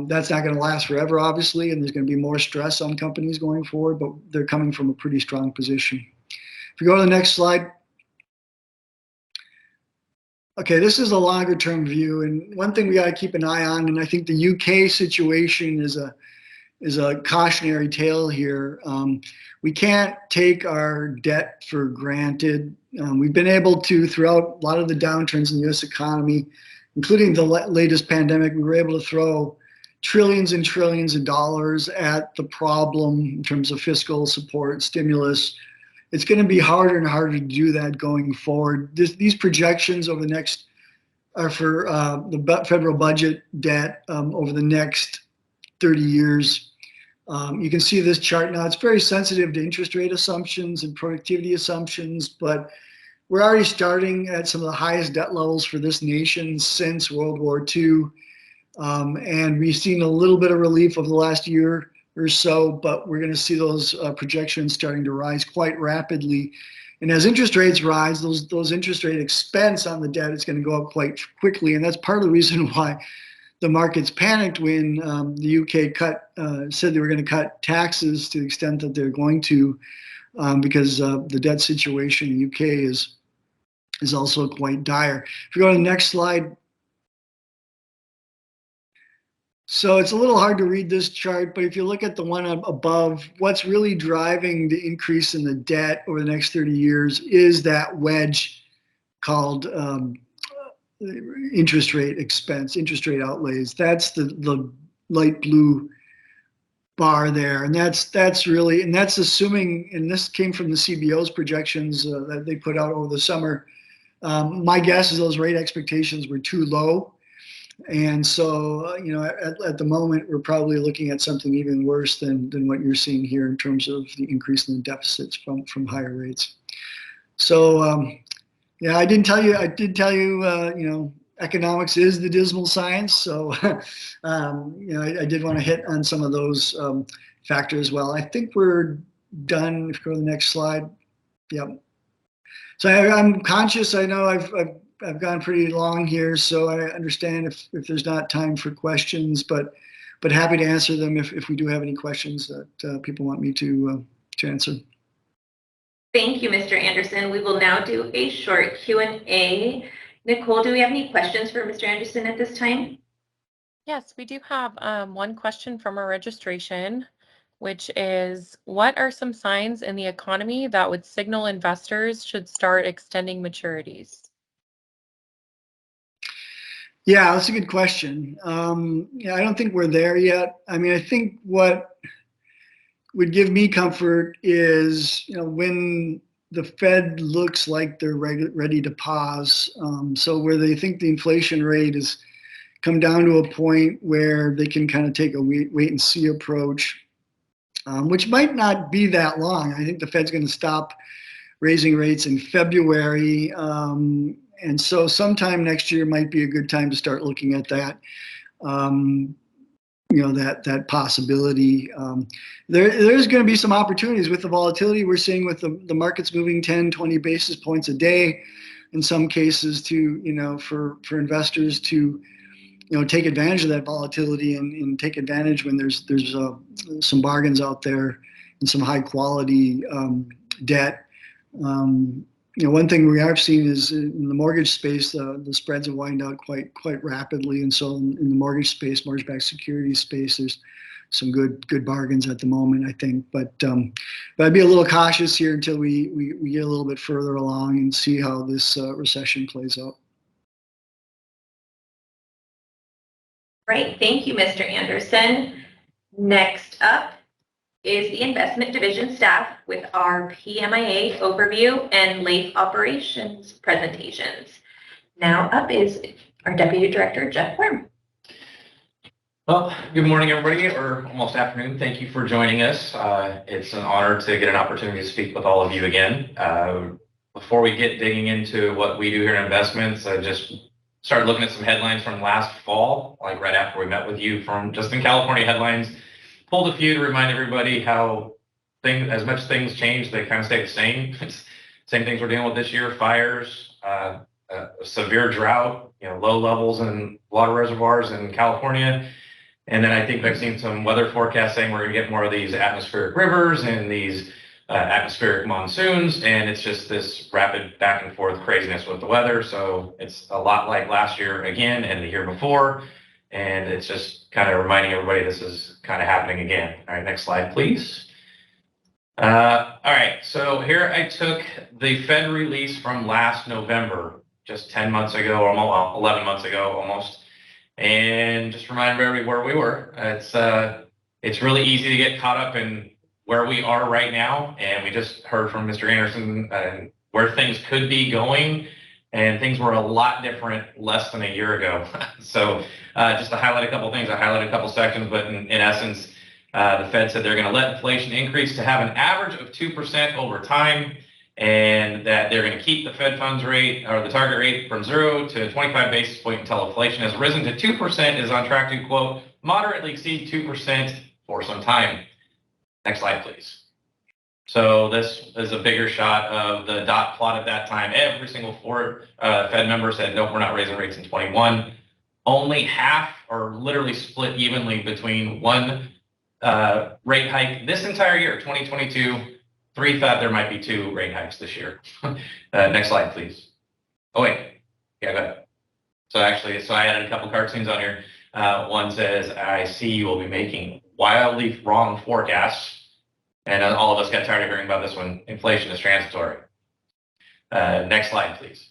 That's not going to last forever, obviously, and there's going to be more stress on companies going forward, but they're coming from a pretty strong position. If we go to the next slide. Okay, this is a longer term view, and one thing we got to keep an eye on, and I think the UK situation is a cautionary tale here. We can't take our debt for granted. We've been able to, throughout a lot of the downturns in the U.S. economy, including the latest pandemic, we were able to throw trillions and trillions of dollars at the problem in terms of fiscal support, stimulus. It's going to be harder and harder to do that going forward. These projections over the next are for the federal budget debt over the next 30 years. You can see this chart now. It's very sensitive to interest rate assumptions and productivity assumptions, but we're already starting at some of the highest debt levels for this nation since World War II. And we've seen a little bit of relief over the last year or so, but we're going to see those projections starting to rise quite rapidly. And as interest rates rise, those interest rate expense on the debt is going to go up quite quickly. And that's part of the reason why the markets panicked when the UK said they were going to cut taxes to the extent that they're going to, because the debt situation in the UK is also quite dire. If we go to the next slide. So it's a little hard to read this chart, but if you look at the one above, what's really driving the increase in the debt over the next 30 years is that wedge called interest rate expense, interest rate outlays. That's the light blue bar there, and that's assuming, and this came from the CBO's projections that they put out over the summer. My guess is those rate expectations were too low. And so, at the moment, we're probably looking at something even worse than what you're seeing here in terms of the increase in the deficits from higher rates. So, yeah, I did tell you, economics is the dismal science. So, I did want to hit on some of those factors as well. I think we're done. If you go to the next slide. Yep. So I'm conscious. I know I've gone pretty long here, so I understand if there's not time for questions, but happy to answer them if we do have any questions that people want me to answer. Thank you, Mr. Anderson. We will now do a short Q&A. Nicole, do we have any questions for Mr. Anderson at this time? Yes, we do have one question from our registration, which is, what are some signs in the economy that would signal investors should start extending maturities? Yeah, that's a good question. I don't think we're there yet. I mean, I think what would give me comfort is, when the Fed looks like they're ready to pause. So where they think the inflation rate has come down to a point where they can kind of take a wait and see approach, which might not be that long. I think the Fed's going to stop raising rates in February. And so sometime next year might be a good time to start looking at that, that possibility. There's going to be some opportunities with the volatility we're seeing with the markets moving 10, 20 basis points a day in some cases for investors to, take advantage of that volatility and take advantage when there's some bargains out there and some high quality debt. One thing we have seen is in the mortgage space, the spreads have widened out quite rapidly, and so in the mortgage space, mortgage-backed securities space, there's some good bargains at the moment, I think. But I'd be a little cautious here until we get a little bit further along and see how this recession plays out. Right, thank you, Mr. Anderson. Next up is the investment division staff with our PMIA overview and LAIF operations presentations. Now up is our Deputy Director, Jeff Worm. Well, good morning, everybody, or almost afternoon. Thank you for joining us. It's an honor to get an opportunity to speak with all of you again. Before we get digging into what we do here in investments, I just started looking at some headlines from last fall, like right after we met with you, from just in California headlines. Pulled a few to remind everybody how as much things change, they kind of stay the same. Same things we're dealing with this year: fires, severe drought, low levels in water reservoirs in California. And then I think I've seen some weather forecasts saying we're going to get more of these atmospheric rivers and these atmospheric monsoons, and it's just this rapid back and forth craziness with the weather. So it's a lot like last year again and the year before, and it's just kind of reminding everybody this is kind of happening again. All right, next slide, please. All right, so here I took the Fed release from last November, just 10 months ago, or 11 months ago almost. And just remind everybody where we were. It's really easy to get caught up in where we are right now, and we just heard from Mr. Anderson where things could be going, and things were a lot different less than a year ago. So just to highlight a couple things, I highlighted a couple sections, but in essence, the Fed said they're going to let inflation increase to have an average of 2% over time, and that they're going to keep the Fed funds rate, or the target rate, from 0 to 25 basis points until inflation has risen to 2%, is on track to, quote, moderately exceed 2% for some time. Next slide, please. So this is a bigger shot of the dot plot at that time. Every single Fed member said, nope, we're not raising rates in 21. Only half, or literally split evenly between one rate hike this entire year, 2022. 3 thought there might be 2 rate hikes this year. Next slide, please. Oh, wait. Yeah, go ahead. So I added a couple cartoons on here. One says, I see you will be making wildly wrong forecasts. And all of us got tired of hearing about this one. Inflation is transitory. Next slide, please.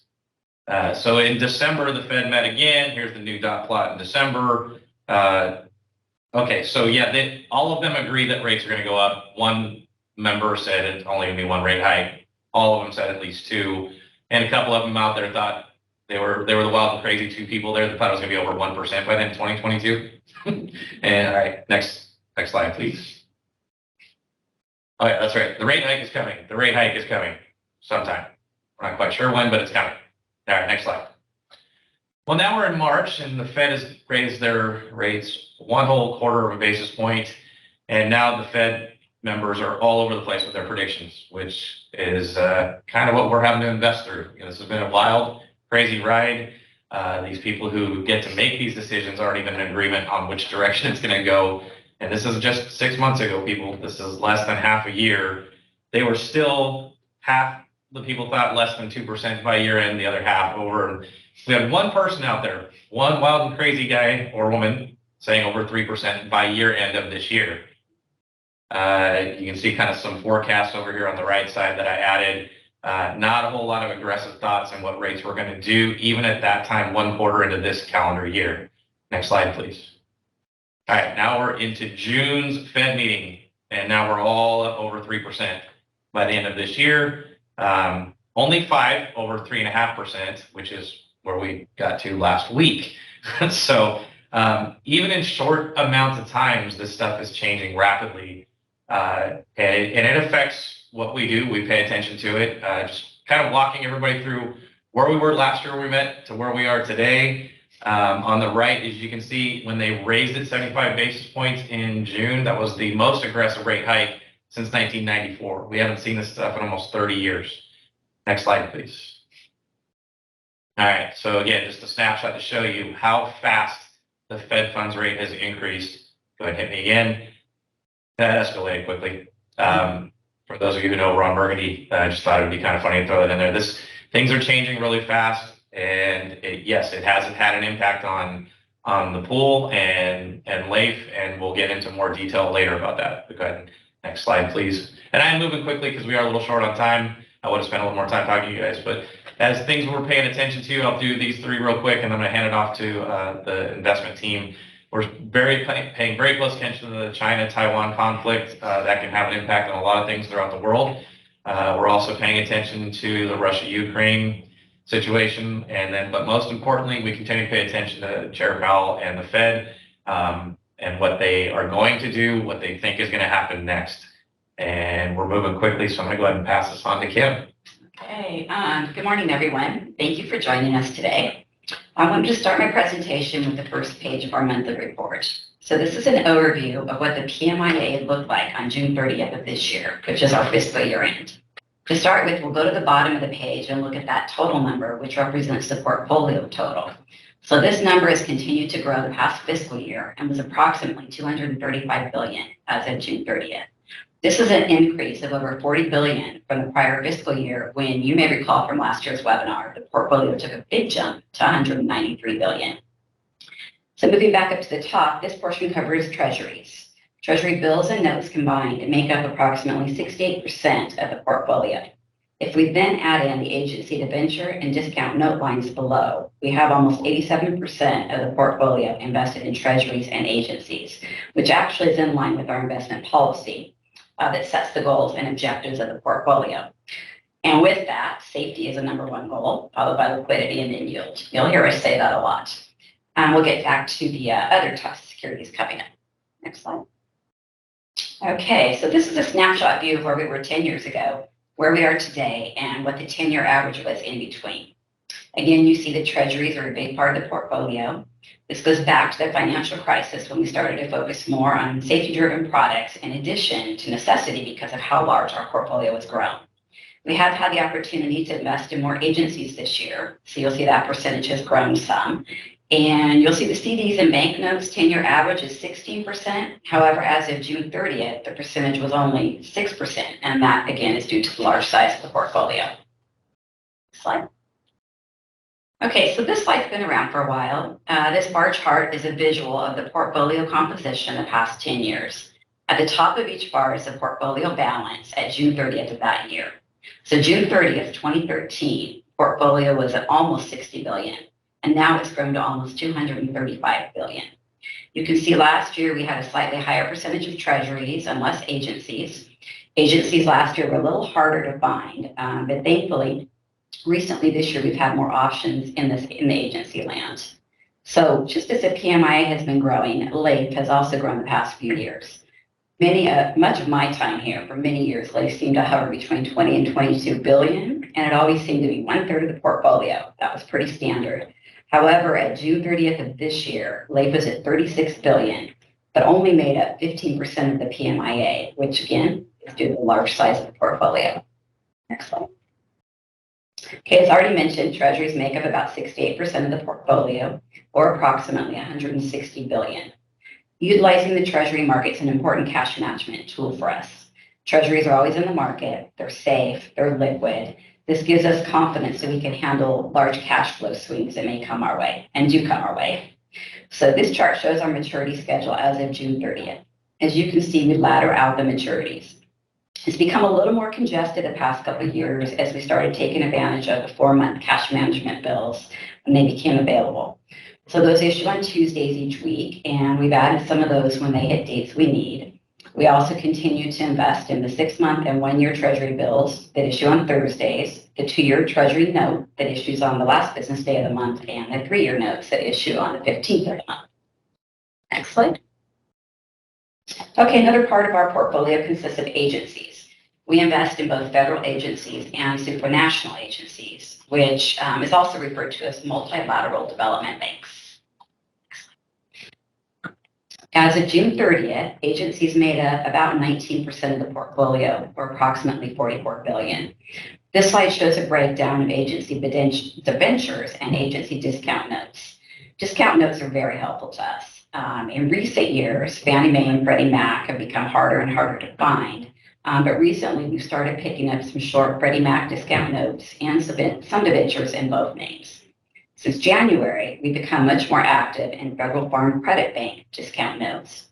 So in December, the Fed met again. Here's the new dot plot in December. Okay, so yeah, all of them agree that rates are going to go up. One member said it's only going to be 1 rate hike. All of them said at least 2, and a couple of them out there thought they were the wild and crazy 2 people there that thought it was going to be over 1% by then, 2022. And all right, next slide, please. Oh yeah, that's right. The rate hike is coming. The rate hike is coming sometime. We're not quite sure when, but it's coming. All right, next slide. Well, now we're in March, and the Fed has raised their rates 1 whole quarter of a basis point, and now the Fed members are all over the place with their predictions, which is kind of what we're having to invest through. This has been a wild, crazy ride. These people who get to make these decisions aren't even in agreement on which direction it's going to go. And this is just 6 months ago, people. This is less than half a year. They were still half the people thought less than 2% by year end, the other half over. We had one person out there, one wild and crazy guy or woman, saying over 3% by year end of this year. You can see kind of some forecasts over here on the right side that I added. Not a whole lot of aggressive thoughts on what rates we're going to do, even at that time, 1 quarter into this calendar year. Next slide, please. All right, now we're into June's Fed meeting, and now we're all up over 3% by the end of this year. Only 5 over 3.5%, which is where we got to last week. So even in short amounts of times, this stuff is changing rapidly. And it affects what we do. We pay attention to it. Just kind of walking everybody through where we were last year when we met to where we are today. On the right, as you can see, when they raised it 75 basis points in June, that was the most aggressive rate hike since 1994. We haven't seen this stuff in almost 30 years. Next slide, please. All right, so again, just a snapshot to show you how fast the Fed funds rate has increased. Go ahead and hit me again. That escalated quickly. For those of you who know Ron Burgundy, I just thought it would be kind of funny to throw that in there. Things are changing really fast, and yes, it has had an impact on the pool and LAIF, and we'll get into more detail later about that. Go ahead, next slide, please. And I'm moving quickly because we are a little short on time. I would have spent a little more time talking to you guys, but as things we're paying attention to, I'll do these 3 real quick, and I'm going to hand it off to the investment team. We're paying very close attention to the China-Taiwan conflict. That can have an impact on a lot of things throughout the world. We're also paying attention to the Russia-Ukraine situation, but most importantly, we continue to pay attention to Chair Powell and the Fed and what they are going to do, what they think is going to happen next. And we're moving quickly, so I'm going to go ahead and pass this on to Kim. Okay, good morning, everyone. Thank you for joining us today. I wanted to start my presentation with the first page of our monthly report. So this is an overview of what the PMIA looked like on June 30th of this year, which is our fiscal year end. To start with, we'll go to the bottom of the page and look at that total number, which represents the portfolio total. So this number has continued to grow the past fiscal year and was approximately $235 billion as of June 30th. This is an increase of over $40 billion from the prior fiscal year when, you may recall from last year's webinar, the portfolio took a big jump to $193 billion. So moving back up to the top, this portion covers Treasuries. Treasury bills and notes combined make up approximately 68% of the portfolio. If we then add in the agency debenture and discount note lines below, we have almost 87% of the portfolio invested in Treasuries and agencies, which actually is in line with our investment policy that sets the goals and objectives of the portfolio. And with that, safety is a number one goal, followed by liquidity and then yield. You'll hear us say that a lot. We'll get back to the other top securities coming up. Next slide. Okay, so this is a snapshot view of where we were 10 years ago, where we are today, and what the 10-year average was in between. Again, you see the Treasuries are a big part of the portfolio. This goes back to the financial crisis when we started to focus more on safety-driven products in addition to necessity because of how large our portfolio has grown. We have had the opportunity to invest in more agencies this year, so you'll see that percentage has grown some. And you'll see the CDs and banknotes 10-year average is 16%. However, as of June 30th, the percentage was only 6%, and that, again, is due to the large size of the portfolio. Slide. Okay, so this slide's been around for a while. This bar chart is a visual of the portfolio composition the past 10 years. At the top of each bar is the portfolio balance at June 30th of that year. So June 30th, 2013, portfolio was at almost $60 billion, and now it's grown to almost $235 billion. You can see last year we had a slightly higher percentage of Treasuries and less agencies. Agencies last year were a little harder to find, but thankfully, recently this year we've had more options in the agency land. So just as the PMI has been growing, LAIF has also grown the past few years. Much of my time here, for many years, LAIF seemed to hover between 20 and 22 billion, and it always seemed to be 1/3 of the portfolio. That was pretty standard. However, at June 30th of this year, LAIF was at 36 billion, but only made up 15% of the PMIA, which again is due to the large size of the portfolio. Next slide. Okay, as already mentioned, Treasuries make up about 68% of the portfolio, or approximately 160 billion. Utilizing the Treasury market is an important cash management tool for us. Treasuries are always in the market, they're safe, they're liquid. This gives us confidence that we can handle large cash flow swings that may come our way, and do come our way. So this chart shows our maturity schedule as of June 30th. As you can see, we ladder out the maturities. It's become a little more congested the past couple of years as we started taking advantage of the 4-month cash management bills when they became available. So those issue on Tuesdays each week, and we've added some of those when they hit dates we need. We also continue to invest in the 6-month and 1-year Treasury bills that issue on Thursdays, the 2-year Treasury note that issues on the last business day of the month, and the 3-year notes that issue on the 15th of the month. Next slide. Okay, another part of our portfolio consists of agencies. We invest in both federal agencies and supranational agencies, which is also referred to as multilateral development banks. As of June 30th, agencies made up about 19% of the portfolio, or approximately $44 billion. This slide shows a breakdown of agency debentures and agency discount notes. Discount notes are very helpful to us. In recent years, Fannie Mae and Freddie Mac have become harder and harder to find. But recently, we've started picking up some short Freddie Mac discount notes and some debentures in both names. Since January, we've become much more active in Federal Farm Credit Bank discount notes.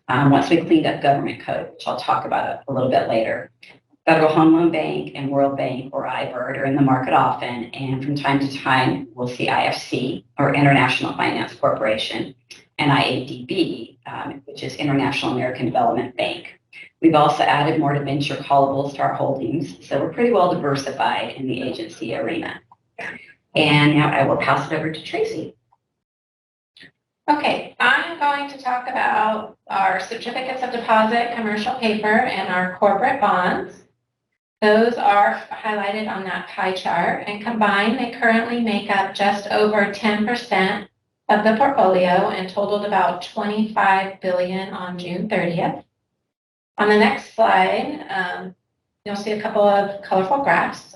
Once we cleaned up government code, which I'll talk about a little bit later. Federal Home Loan Bank and World Bank, or IBIRD, are in the market often, and from time to time, we'll see IFC, or International Finance Corporation, NIADB, which is International American Development Bank. We've also added more debenture callables to our holdings, so we're pretty well diversified in the agency arena. And now I will pass it over to Tracy. Okay, I'm going to talk about our certificates of deposit, commercial paper, and our corporate bonds. Those are highlighted on that pie chart, and combined, they currently make up just over 10% of the portfolio and totaled about $25 billion on June 30th. On the next slide, you'll see a couple of colorful graphs.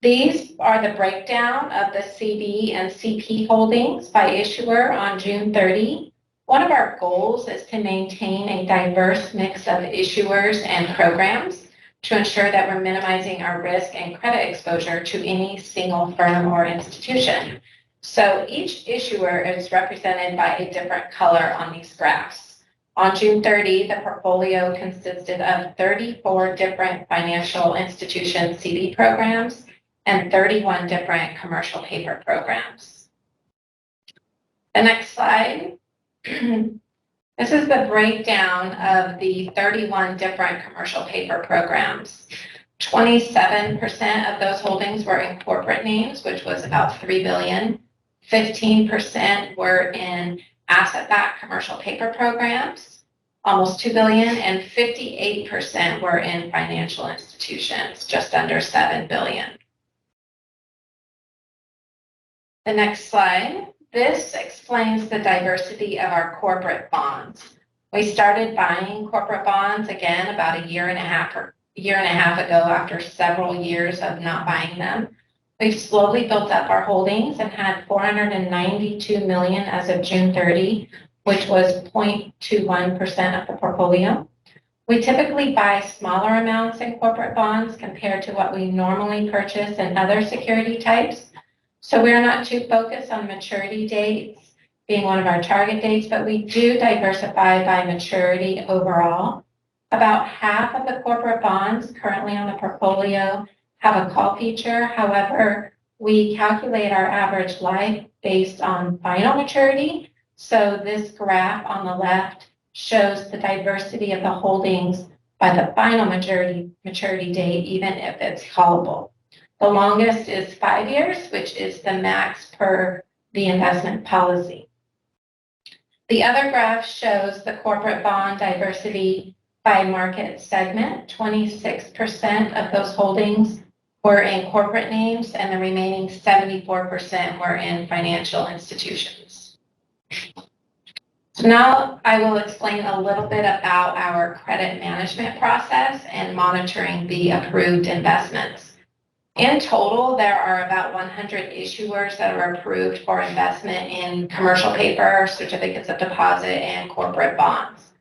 These are the breakdown of the CD and CP holdings by issuer on June 30. One of our goals is to maintain a diverse mix of issuers and programs to ensure that we're minimizing our risk and credit exposure to any single firm or institution. So each issuer is represented by a different color on these graphs. On June 30, the portfolio consisted of 34 different financial institution CD programs and 31 different commercial paper programs. The next slide. This is the breakdown of the 31 different commercial paper programs. 27% of those holdings were in corporate names, which was about $3 billion. 15% were in asset-backed commercial paper programs, almost $2 billion, and 58% were in financial institutions, just under $7 billion. The next slide. This explains the diversity of our corporate bonds. We started buying corporate bonds again about a year and a half ago after several years of not buying them. We've slowly built up our holdings and had $492 million as of June 30, which was 0.21% of the portfolio. We typically buy smaller amounts in corporate bonds compared to what we normally purchase in other security types. So we're not too focused on maturity dates being one of our target dates, but we do diversify by maturity overall. About half of the corporate bonds currently on the portfolio have a call feature. However, we calculate our average life based on final maturity. So this graph on the left shows the diversity of the holdings by the final maturity date, even if it's callable. The longest is 5 years, which is the max per the investment policy. The other graph shows the corporate bond diversity by market segment. 26% of those holdings were in corporate names, and the remaining 74% were in financial institutions. So now I will explain a little bit about our credit management process and monitoring the approved investments. In total, there are about 100 issuers that are approved for investment in commercial paper, certificates of deposit, and corporate bonds.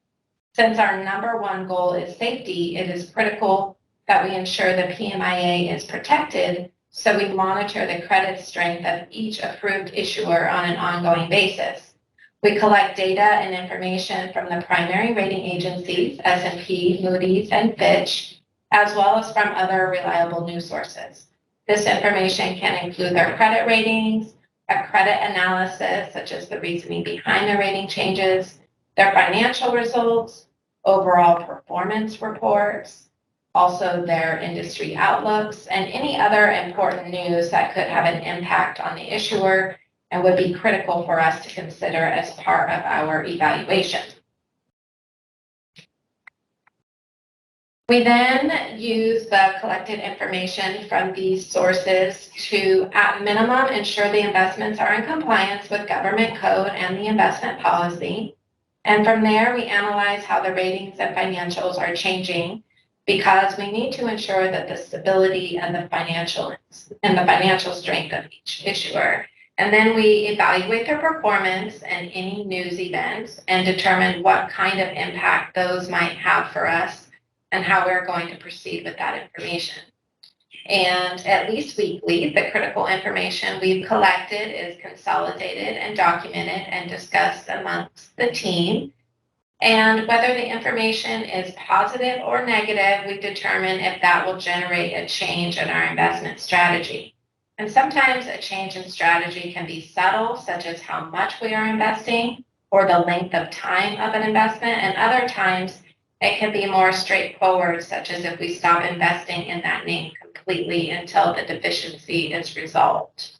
Since our number one goal is safety, it is critical that we ensure the PMIA is protected, so we monitor the credit strength of each approved issuer on an ongoing basis. We collect data and information from the primary rating agencies, S&P, Moody's, and Fitch, as well as from other reliable news sources. This information can include their credit ratings, a credit analysis, such as the reasoning behind their rating changes, their financial results, overall performance reports, also their industry outlooks, and any other important news that could have an impact on the issuer and would be critical for us to consider as part of our evaluation. We then use the collected information from these sources to, at minimum, ensure the investments are in compliance with government code and the investment policy. And from there, we analyze how the ratings and financials are changing, because we need to ensure that the stability and the financial strength of each issuer. And then we evaluate their performance and any news events and determine what kind of impact those might have for us and how we're going to proceed with that information. And at least weekly, the critical information we've collected is consolidated and documented and discussed amongst the team. And whether the information is positive or negative, we determine if that will generate a change in our investment strategy. And sometimes a change in strategy can be subtle, such as how much we are investing or the length of time of an investment. And other times it can be more straightforward, such as if we stop investing in that name completely until the deficiency is resolved.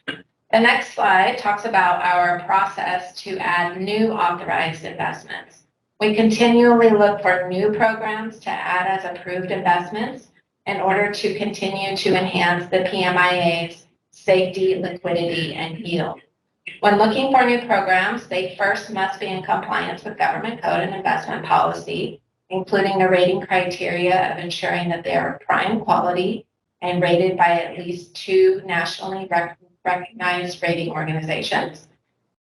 The next slide talks about our process to add new authorized investments. We continually look for new programs to add as approved investments in order to continue to enhance the PMIA's safety, liquidity, and yield. When looking for new programs, they first must be in compliance with government code and investment policy, including the rating criteria of ensuring that they are prime quality and rated by at least 2 nationally recognized rating organizations.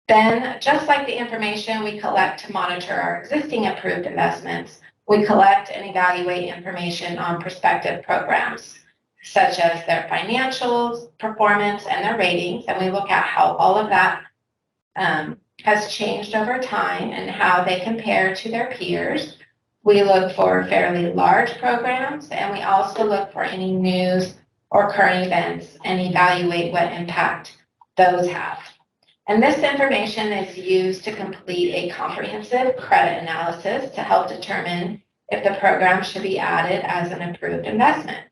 Then, just like the information we collect to monitor our existing approved investments, we collect and evaluate information on prospective programs, such as their financials, performance, and their ratings. And we look at how all of that has changed over time and how they compare to their peers. We look for fairly large programs, and we also look for any news or current events and evaluate what impact those have. And this information is used to complete a comprehensive credit analysis to help determine if the program should be added as an approved investment.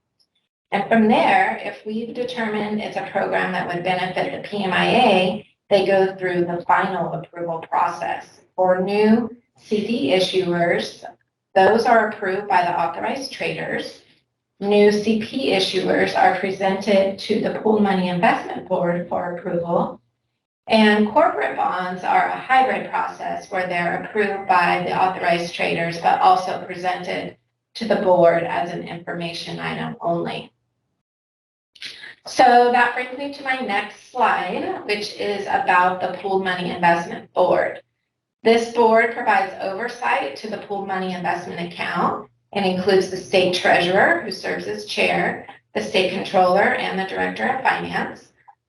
And from there, if we've determined it's a program that would benefit the PMIA, they go through the final approval process. For new CD issuers, those are approved by the authorized traders. New CP issuers are presented to the Pooled Money Investment Board for approval. And corporate bonds are a hybrid process where they're approved by the authorized traders, but also presented to the board as an information item only. So that brings me to my next slide, which is about the Pooled Money Investment Board. This board provides oversight to the Pooled Money Investment Account and includes the state treasurer, who serves as chair, the state controller, and the director of finance.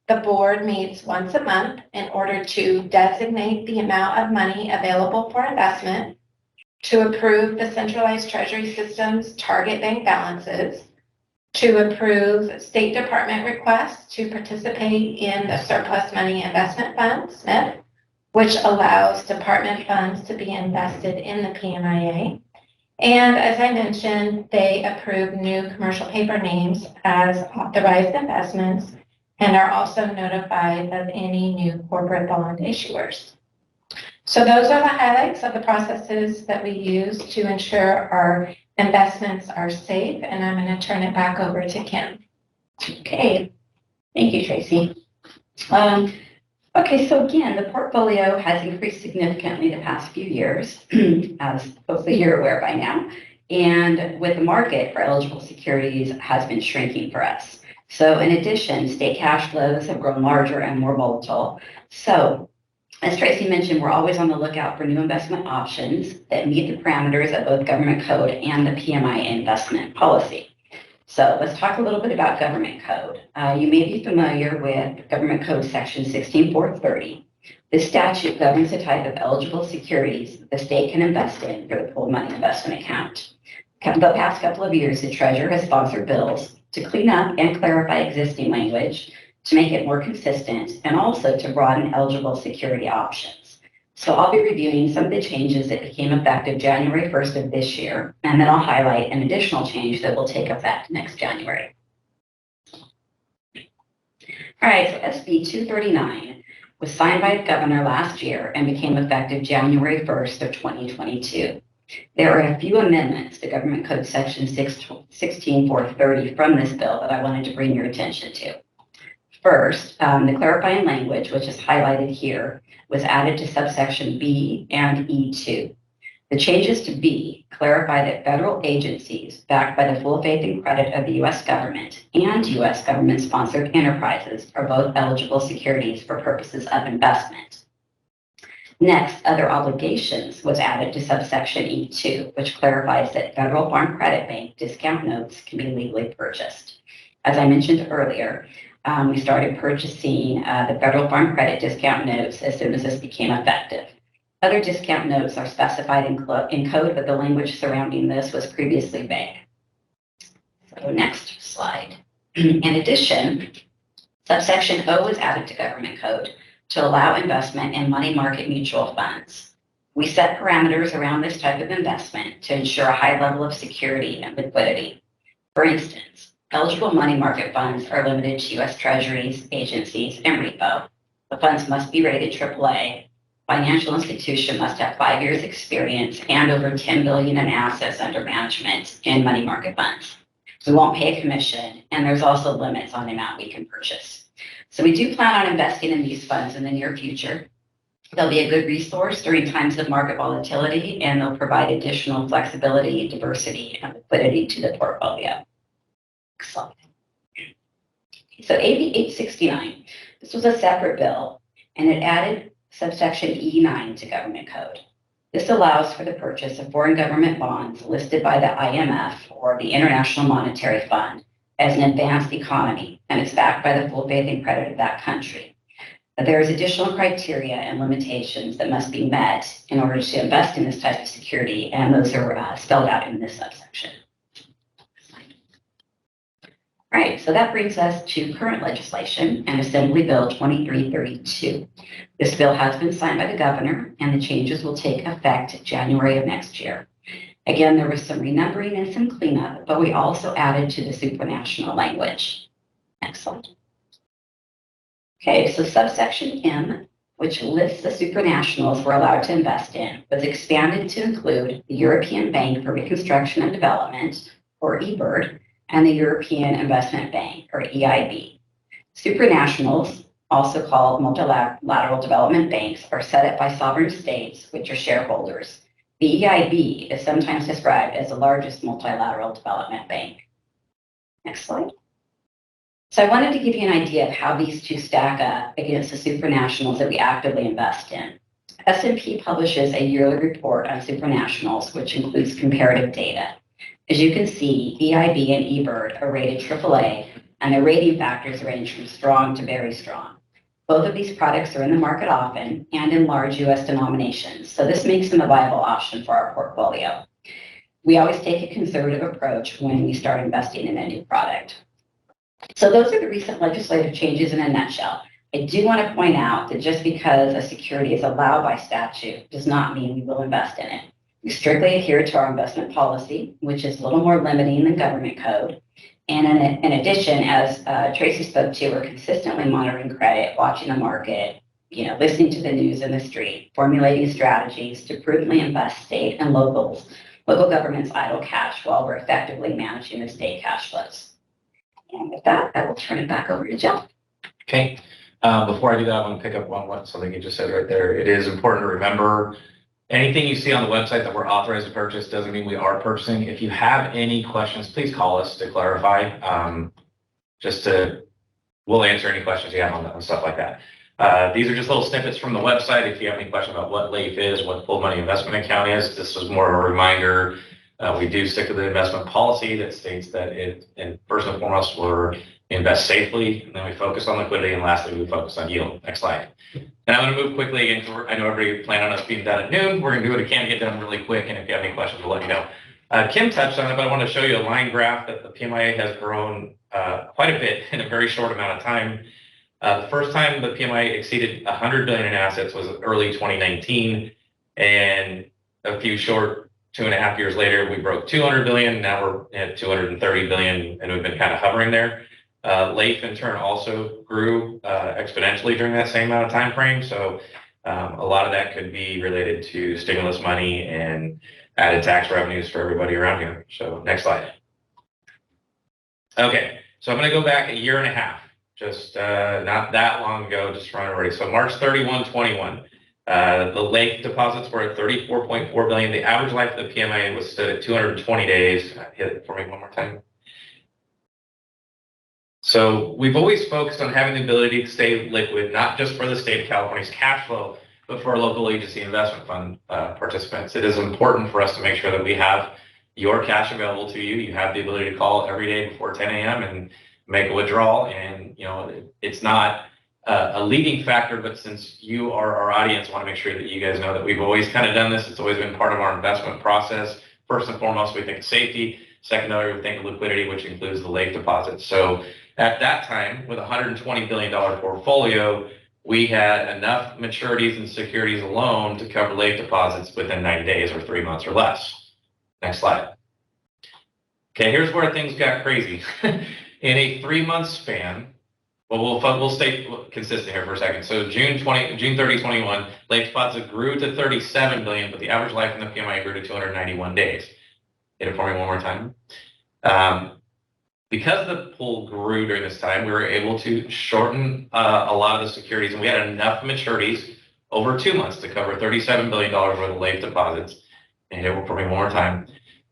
The board meets once a month in order to designate the amount of money available for investment, to approve the centralized treasury system's target bank balances, to approve State Department requests to participate in the Surplus Money Investment Fund, SMIF, which allows department funds to be invested in the PMIA. And as I mentioned, they approve new commercial paper names as authorized investments and are also notified of any new corporate bond issuers. So those are the highlights of the processes that we use to ensure our investments are safe, and I'm going to turn it back over to Kim. Okay, thank you, Tracy. Okay, so again, the portfolio has increased significantly the past few years, as hopefully you're aware by now, and with the market for eligible securities has been shrinking for us. So in addition, state cash flows have grown larger and more volatile. So as Tracy mentioned, we're always on the lookout for new investment options that meet the parameters of both government code and the PMI investment policy. So let's talk a little bit about government code. You may be familiar with Government Code Section 16430. This statute governs the type of eligible securities the state can invest in for the Pooled Money Investment Account. The past couple of years, the Treasurer has sponsored bills to clean up and clarify existing language, to make it more consistent, and also to broaden eligible security options. So I'll be reviewing some of the changes that became effective January 1st of this year, and then I'll highlight an additional change that will take effect next January. All right, so SB 239 was signed by the governor last year and became effective January 1st of 2022. There are a few amendments to Government Code Section 16430 from this bill that I wanted to bring your attention to. First, the clarifying language, which is highlighted here, was added to subsection B and E2. The changes to B clarify that federal agencies backed by the full faith and credit of the U.S. government and U.S. government-sponsored enterprises are both eligible securities for purposes of investment. Next, other obligations was added to subsection E2, which clarifies that Federal Farm Credit Bank discount notes can be legally purchased. As I mentioned earlier, we started purchasing the Federal Farm Credit discount notes as soon as this became effective. Other discount notes are specified in code, but the language surrounding this was previously vague. So next slide. In addition, subsection O was added to government code to allow investment in money market mutual funds. We set parameters around this type of investment to ensure a high level of security and liquidity. For instance, eligible money market funds are limited to U.S. Treasuries, agencies, and repo. The funds must be rated AAA. Financial institution must have 5 years experience and over $10 billion in assets under management in money market funds. We won't pay a commission, and there's also limits on the amount we can purchase. So we do plan on investing in these funds in the near future. They'll be a good resource during times of market volatility, and they'll provide additional flexibility, diversity, and liquidity to the portfolio. Next slide. So AB 869, this was a separate bill, and it added subsection E9 to government code. This allows for the purchase of foreign government bonds listed by the IMF or the International Monetary Fund as an advanced economy, and it's backed by the full faith and credit of that country. There is additional criteria and limitations that must be met in order to invest in this type of security, and those are spelled out in this subsection. All right, so that brings us to current legislation and Assembly Bill 2332. This bill has been signed by the governor, and the changes will take effect January of next year. Again, there was some renumbering and some cleanup, but we also added to the supranational language. Next slide. Okay, so subsection M, which lists the supranationals we're allowed to invest in, was expanded to include the European Bank for Reconstruction and Development, or EBRD, and the European Investment Bank, or EIB. Supranationals, also called multilateral development banks, are set up by sovereign states, which are shareholders. The EIB is sometimes described as the largest multilateral development bank. Next slide. So I wanted to give you an idea of how these two stack up against the supranationals that we actively invest in. S&P publishes a yearly report on supranationals, which includes comparative data. As you can see, EIB and EBRD are rated AAA, and their rating factors range from strong to very strong. Both of these products are in the market often and in large U.S. denominations, so this makes them a viable option for our portfolio. We always take a conservative approach when we start investing in a new product. So those are the recent legislative changes in a nutshell. I do want to point out that just because a security is allowed by statute does not mean we will invest in it. We strictly adhere to our investment policy, which is a little more limiting than government code. And in addition, as Tracy spoke to, we're consistently monitoring credit, watching the market, listening to the news in the street, formulating strategies to prudently invest state and local governments' idle cash while we're effectively managing the state cash flows. And with that, I will turn it back over to Jill. Okay. Before I do that, I want to pick up on what something you just said right there. It is important to remember anything you see on the website that we're authorized to purchase doesn't mean we are purchasing. If you have any questions, please call us to clarify. We'll answer any questions you have on stuff like that. These are just little snippets from the website. If you have any question about what LAIF is, what full money investment account is, this was more of a reminder. We do stick to the investment policy that states that and first and foremost, we're invest safely, and then we focus on liquidity, and lastly, we focus on yield. Next slide. And I'm going to move quickly again. I know everybody planned on us being done at noon. We're going to do what we can to get done really quick, and if you have any questions, we'll let you know. Kim touched on it, but I want to show you a line graph that the PMIA has grown quite a bit in a very short amount of time. The first time the PMIA exceeded 100 billion in assets was early 2019, and a few short 2.5 years later, we broke 200 billion. Now we're at 230 billion, and we've been kind of hovering there. LAIF in turn also grew exponentially during that same amount of time frame. So a lot of that could be related to stimulus money and added tax revenues for everybody around here. So next slide. Okay, so I'm going to go back a year and a half, just not that long ago, just running already. So March 31, 21. The LAIF deposits were at 34.4 billion. The average life of the PMIA was stood at 220 days. Hit it for me one more time. So we've always focused on having the ability to stay liquid, not just for the state of California's cash flow, but for our local agency investment fund participants. It is important for us to make sure that we have your cash available to you. You have the ability to call every day before 10 a.m. and make a withdrawal. And, it's not a leading factor, but since you are our audience, I want to make sure that you guys know that we've always kind of done this. It's always been part of our investment process. First and foremost, we think of safety. Secondary, we think of liquidity, which includes the LAIF deposits. So At that time, with a $120 billion portfolio, we had enough maturities and securities alone to cover LAIF deposits within 90 days or 3 months or less. Next slide. Okay, here's where things got crazy. In a 3-month span, well, we'll stay consistent here for a second. So June 30, 21, LAIF deposits grew to 37 billion, but the average life in the PMI grew to 291 days. Hit it for me one more time. Because the pool grew during this time, we were able to shorten a lot of the securities, and we had enough maturities over 2 months to cover $37 billion worth of LAIF deposits. And hit it for me one more time.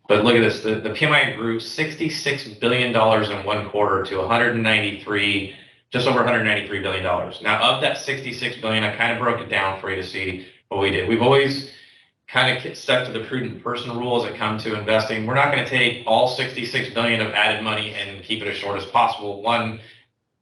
But look at this, the PMI grew $66 billion in 1 quarter to just over $193 billion. Now, of that $66 billion, I kind of broke it down for you to see what we did. We've always kind of stuck to the prudent person rule as it comes to investing. We're not going to take all 66 billion of added money and keep it as short as possible. One,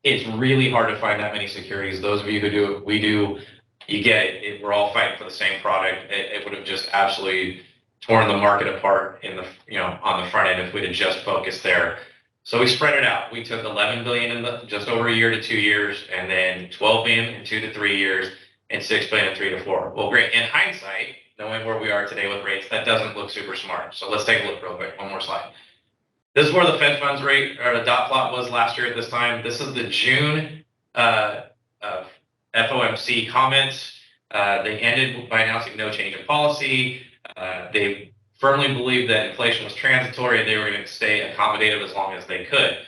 it's really hard to find that many securities. Those of you who do it, we do, you get it. We're all fighting for the same product. It would have just absolutely torn the market apart in the, on the front end if we'd have just focused there. So we spread it out. We took 11 billion in just over a year to 2 years, and then 12 billion in 2 to 3 years, and 6 billion in 3 to 4. Well, great. In hindsight, knowing where we are today with rates, that doesn't look super smart. So let's take a look real quick. One more slide. This is where the Fed funds rate or the dot plot was last year at this time. This is the June FOMC comments. They ended by announcing no change in policy. They firmly believed that inflation was transitory and they were going to stay accommodative as long as they could.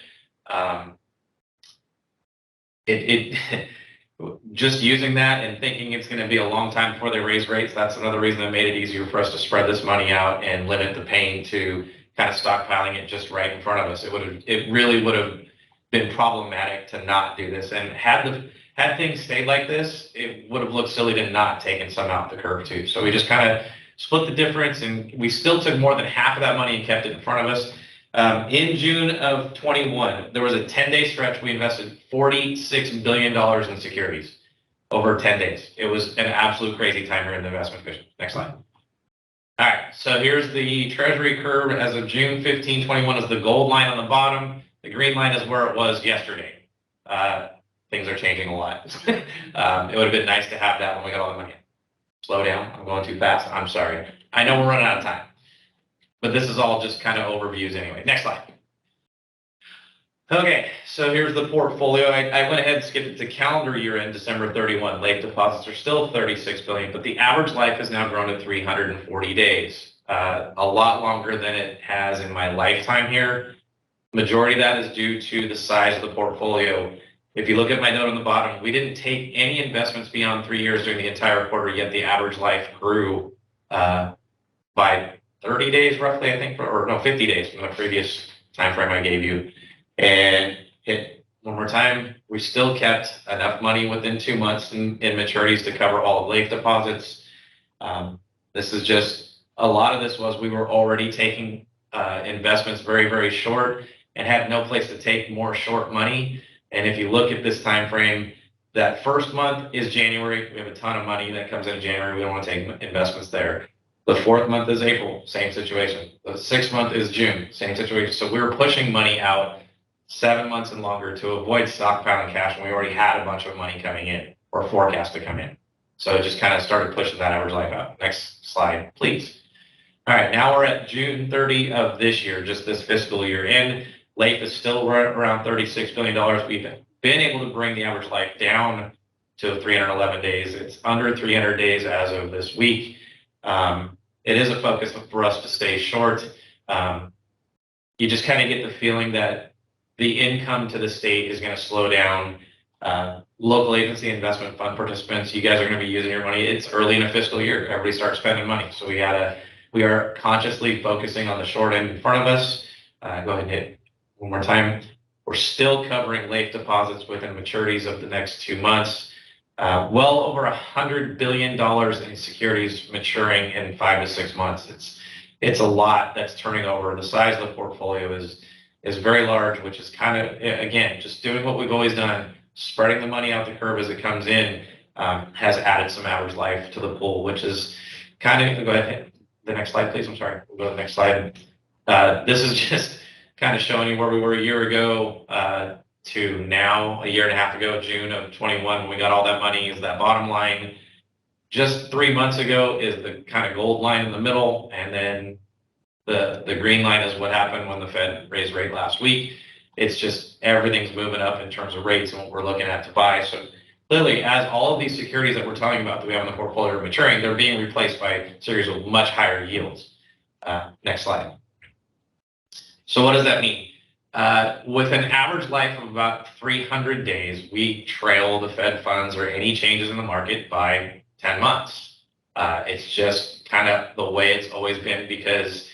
Just using that and thinking it's going to be a long time before they raise rates, that's another reason that made it easier for us to spread this money out and limit the pain to kind of stockpiling it just right in front of us. It really would have been problematic to not do this. And had things stayed like this, it would have looked silly to not taken some out the curve too. So we just kind of split the difference, and we still took more than half of that money and kept it in front of us. In June of 21, there was a 10-day stretch. We invested $46 billion in securities over 10 days. It was an absolute crazy time here in the investment division. Next slide. All right, so here's the Treasury curve as of June 15, 21 is the gold line on the bottom. The green line is where it was yesterday. Things are changing a lot. It would have been nice to have that when we got all the money in. Slow down, I'm going too fast, I'm sorry. I know we're running out of time. But this is all just kind of overviews anyway. Next slide. Okay, so here's the portfolio. I went ahead and skipped it to calendar year end, December 31. LAIF deposits are still 36 billion, but the average life has now grown to 340 days. A lot longer than it has in my lifetime here. Majority of that is due to the size of the portfolio. If you look at my note on the bottom, we didn't take any investments beyond 3 years during the entire quarter, yet the average life grew by 30 days roughly, I think, or no, 50 days from the previous time frame I gave you. And one more time, we still kept enough money within 2 months in maturities to cover all of LAIF deposits. This is just, a lot of this was we were already taking investments very, very short and had no place to take more short money. And if you look at this time frame, that first month is January. We have a ton of money that comes in January. We don't want to take investments there. The 4th month is April, same situation. The 6th month is June, same situation. So we were pushing money out 7 months and longer to avoid stockpiling cash when we already had a bunch of money coming in or forecast to come in. So it just kind of started pushing that average life out. Next slide, please. All right, now we're at June 30 of this year, just this fiscal year end. LAIF is still around $36 billion. We've been able to bring the average life down to 311 days. It's under 300 days as of this week. It is a focus for us to stay short. You just kind of get the feeling that the income to the state is going to slow down. Local agency investment fund participants, you guys are going to be using your money. It's early in a fiscal year. Everybody starts spending money. So we are consciously focusing on the short end in front of us. Go ahead and hit one more time. We're still covering LAIF deposits within maturities of the next 2 months. Well over $100 billion in securities maturing in 5 to 6 months. It's a lot that's turning over. The size of the portfolio is very large, which is kind of, again, just doing what we've always done, spreading the money out the curve as it comes in, has added some average life to the pool, which is kind of, go ahead, hit the next slide, please. I'm sorry, we'll go to the next slide. This is just kind of showing you where we were a year ago. to now, a year and a half ago, June of 21, when we got all that money, is that bottom line. Just 3 months ago is the kind of gold line in the middle, and then the green line is what happened when the Fed raised rate last week. It's just everything's moving up in terms of rates and what we're looking at to buy. So clearly, as all of these securities that we're talking about that we have in the portfolio are maturing, they're being replaced by series with much higher yields. Next slide. So what does that mean? With an average life of about 300 days, we trail the Fed funds or any changes in the market by 10 months. It's just kind of the way it's always been, because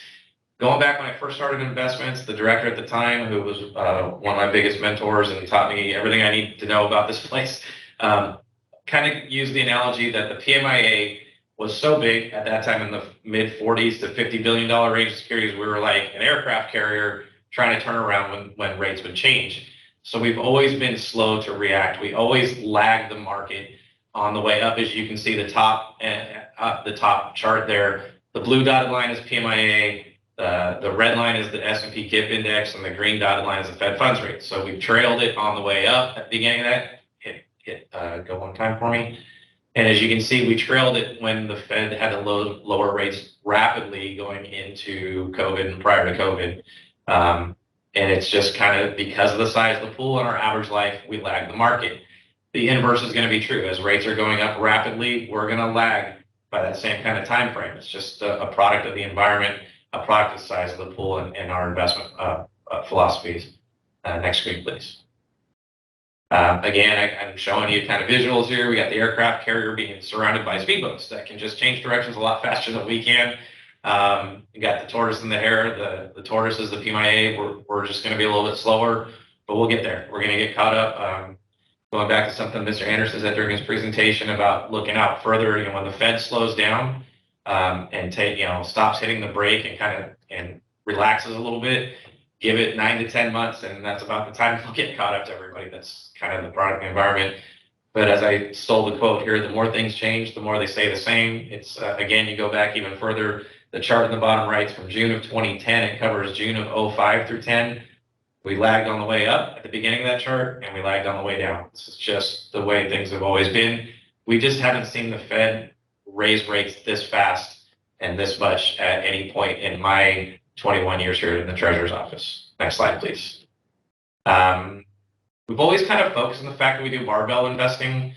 going back when I first started investments, the director at the time, who was one of my biggest mentors and taught me everything I need to know about this place, kind of used the analogy that the PMIA was so big at that time in the mid 40s to $50 billion range of securities, we were like an aircraft carrier trying to turn around when rates would change. So we've always been slow to react. We always lag the market on the way up. As you can see, the top chart there, the blue dotted line is PMIA, the red line is the S&P KIP index, and the green dotted line is the Fed funds rate. So we've trailed it on the way up at the beginning of that. Go one time for me. And as you can see, we trailed it when the Fed had to lower rates rapidly going into COVID and prior to COVID. And it's just kind of because of the size of the pool and our average life, we lag the market. The inverse is going to be true. As rates are going up rapidly, we're going to lag by that same kind of time frame. It's just a product of the environment, a product of the size of the pool and our investment philosophies. Next screen, please. Again, I'm showing you kind of visuals here. We got the aircraft carrier being surrounded by speedboats that can just change directions a lot faster than we can. You got the tortoise and the hare. The tortoise is the PMIA. We're just going to be a little bit slower, but we'll get there. We're going to get caught up. Going back to something Mr. Anderson said during his presentation about looking out further, when the Fed slows down and stops hitting the brake and relaxes a little bit, give it 9 to 10 months, and that's about the time we'll get caught up to everybody. That's kind of the product of the environment. But as I stole the quote here, the more things change, the more they stay the same. It's again, you go back even further. The chart in the bottom right is from June of 2010. It covers June of 05 through 10. We lagged on the way up at the beginning of that chart, and we lagged on the way down. This is just the way things have always been. We just haven't seen the Fed raise rates this fast and this much at any point in my 21 years here in the Treasurer's office. Next slide, please. We've always kind of focused on the fact that we do barbell investing,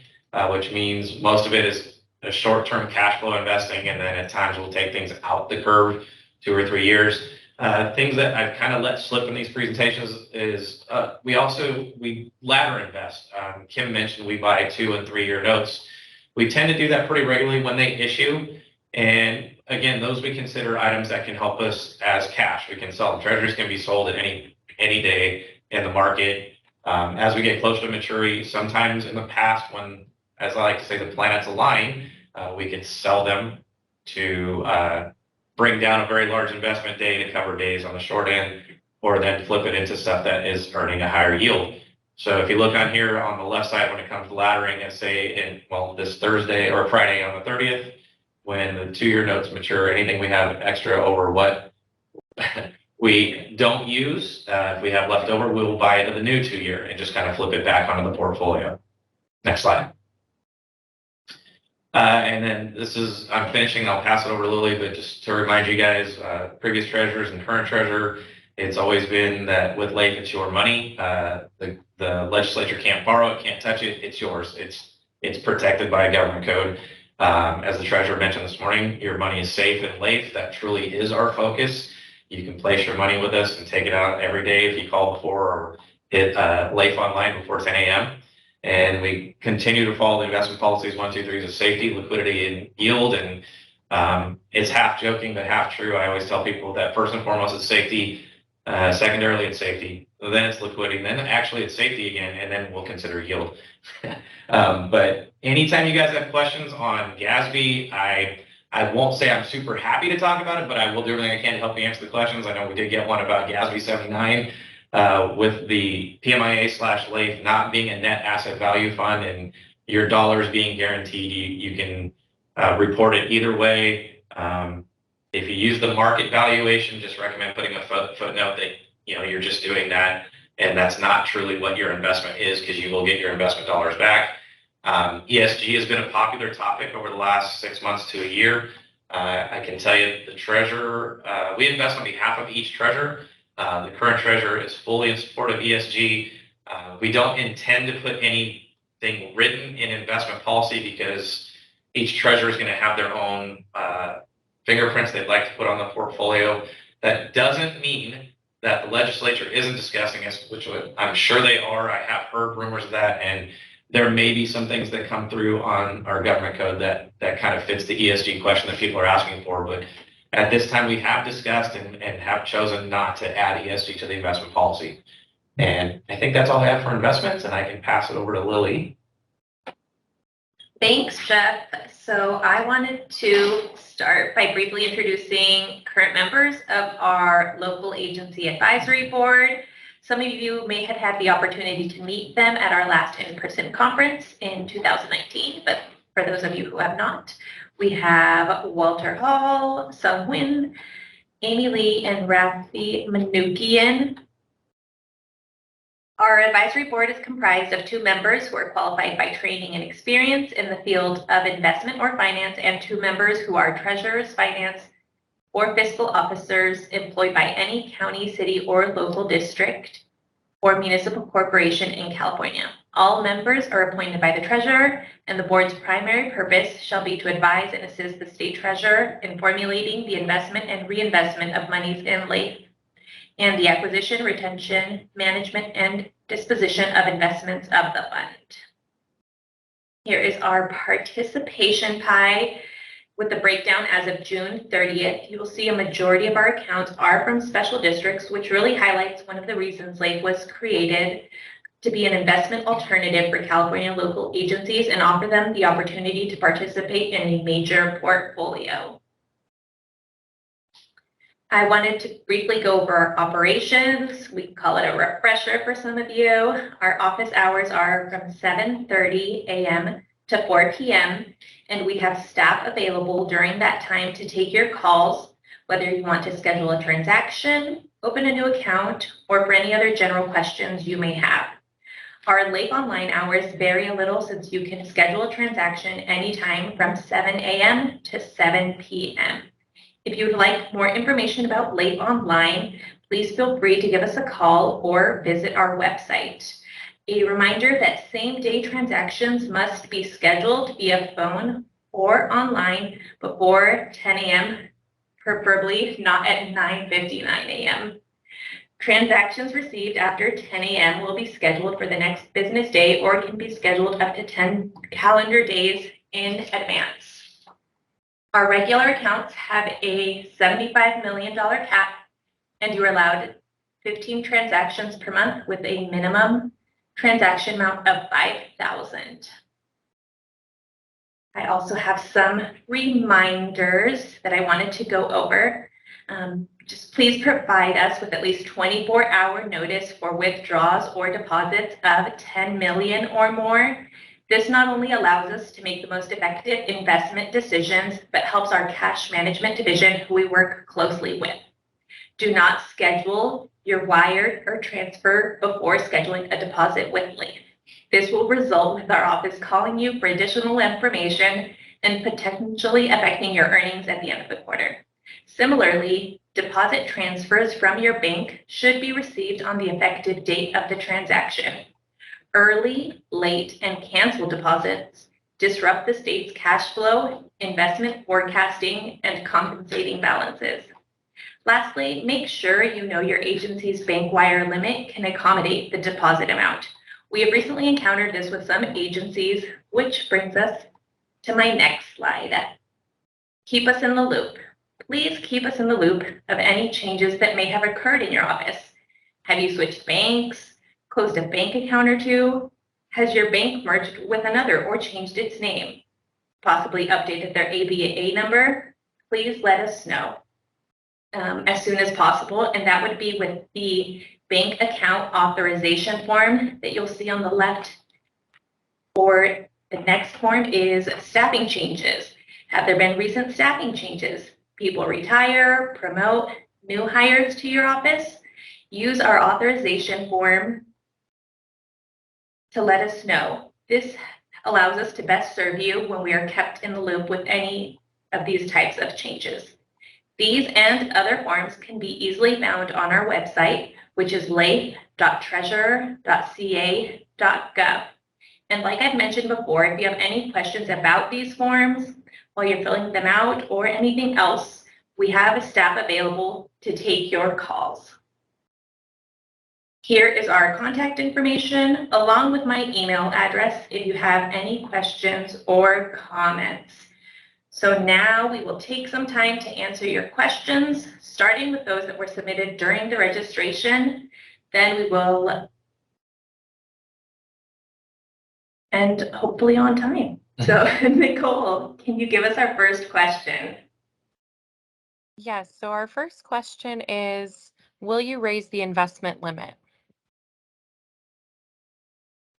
which means most of it is a short-term cash flow investing, and then at times we'll take things out the curve 2 or 3 years. Things that I've kind of let slip in these presentations is we ladder invest. Kim mentioned we buy 2 and 3 year notes. We tend to do that pretty regularly when they issue. And again, those we consider items that can help us as cash. We can sell them. Treasuries can be sold at any day in the market. As we get closer to maturity, sometimes in the past when, as I like to say, the planets align, we can sell them to bring down a very large investment day to cover days on the short end, or then flip it into stuff that is earning a higher yield. So if you look on here on the left side, when it comes to laddering, and say this Thursday or Friday on the 30th, when the 2 year notes mature, anything we have extra over what we don't use, if we have left over, we will buy into the new 2 year and just kind of flip it back onto the portfolio. Next slide. And then I'm finishing, and I'll pass it over to Lily, but just to remind you guys, previous treasurers and current treasurer, it's always been that with LAIF, it's your money. The legislature can't borrow it, can't touch it, it's yours. It's protected by a government code. As the treasurer mentioned this morning, your money is safe in LAIF. That truly is our focus. You can place your money with us and take it out every day if you call before or hit LAIF online before 10 a.m. And we continue to follow the investment policies 1, 2, 3 of safety, liquidity, and yield. And it's half joking, but half true. I always tell people that first and foremost, it's safety. Secondarily, it's safety. Then it's liquidity. Then actually it's safety again, and then we'll consider yield. But anytime you guys have questions on GASB, I won't say I'm super happy to talk about it, but I will do everything I can to help you answer the questions. I know we did get one about GASB 79 with the PMIA/LAIF not being a net asset value fund and your dollars being guaranteed. You can report it either way. If you use the market valuation, just recommend putting a footnote that you're just doing that and that's not truly what your investment is, because you will get your investment dollars back. ESG has been a popular topic over the last 6 months to a year. I can tell you the treasurer, we invest on behalf of each treasurer. The current treasurer is fully in support of ESG. We don't intend to put anything written in investment policy, because each treasurer is going to have their own fingerprints they'd like to put on the portfolio. That doesn't mean that the legislature isn't discussing it, which I'm sure they are. I have heard rumors of that, and there may be some things that come through on our government code that kind of fits the ESG question that people are asking for. But at this time, we have discussed and have chosen not to add ESG to the investment policy. And I think that's all I have for investments, and I can pass it over to Lily. Thanks, Jeff. So I wanted to start by briefly introducing current members of our local agency advisory board. Some of you may have had the opportunity to meet them at our last in-person conference in 2019, but for those of you who have not, we have Walter Hall, Sung Huynh, Amy Lee, and Rafi Manukian. Our advisory board is comprised of 2 members who are qualified by training and experience in the field of investment or finance, and 2 members who are treasurers, finance, or fiscal officers employed by any county, city, or local district or municipal corporation in California. All members are appointed by the treasurer, and the board's primary purpose shall be to advise and assist the state treasurer in formulating the investment and reinvestment of monies in LAIF, and the acquisition, retention, management, and disposition of investments of the fund. Here is our participation pie with the breakdown as of June 30th. You will see a majority of our accounts are from special districts, which really highlights one of the reasons LAIF was created, to be an investment alternative for California local agencies and offer them the opportunity to participate in a major portfolio. I wanted to briefly go over our operations. We call it a refresher for some of you. Our office hours are from 7:30 a.m. to 4 p.m. and we have staff available during that time to take your calls, whether you want to schedule a transaction, open a new account, or for any other general questions you may have. Our LAIF online hours vary a little, since you can schedule a transaction anytime from 7 a.m. to 7 p.m. If you would like more information about LAIF online, please feel free to give us a call or visit our website. A reminder that same-day transactions must be scheduled via phone or online before 10 a.m., preferably not at 9:59 a.m. Transactions received after 10 a.m. will be scheduled for the next business day, or can be scheduled up to 10 calendar days in advance. Our regular accounts have a $75 million cap, and you are allowed 15 transactions per month with a minimum transaction amount of $5,000. I also have some reminders that I wanted to go over. Just please provide us with at least 24-hour notice for withdrawals or deposits of 10 million or more. This not only allows us to make the most effective investment decisions, but helps our cash management division, who we work closely with. Do not schedule your wire or transfer before scheduling a deposit with LAIF. This will result with our office calling you for additional information and potentially affecting your earnings at the end of the quarter. Similarly, deposit transfers from your bank should be received on the effective date of the transaction. Early, late, and canceled deposits disrupt the state's cash flow, investment forecasting, and compensating balances. Lastly, make sure you know your agency's bank wire limit can accommodate the deposit amount. We have recently encountered this with some agencies, which brings us to my next slide. Keep us in the loop. Please keep us in the loop of any changes that may have occurred in your office. Have you switched banks, closed a bank account or two? Has your bank merged with another or changed its name? Possibly updated their ABA number? Please let us know as soon as possible, and that would be with the bank account authorization form that you'll see on the left. Or the next form is staffing changes. Have there been recent staffing changes? People retire, promote, new hires to your office? use our authorization form to let us know. This allows us to best serve you when we are kept in the loop with any of these types of changes. These and other forms can be easily found on our website, which is laif.treasurer.ca.gov. And like I've mentioned before, if you have any questions about these forms while you're filling them out or anything else, we have a staff available to take your calls. Here is our contact information along with my email address if you have any questions or comments. So now we will take some time to answer your questions, starting with those that were submitted during the registration. Then we will end hopefully on time. So Nicole, can you give us our first question? Yes, so our first question is, will you raise the investment limit?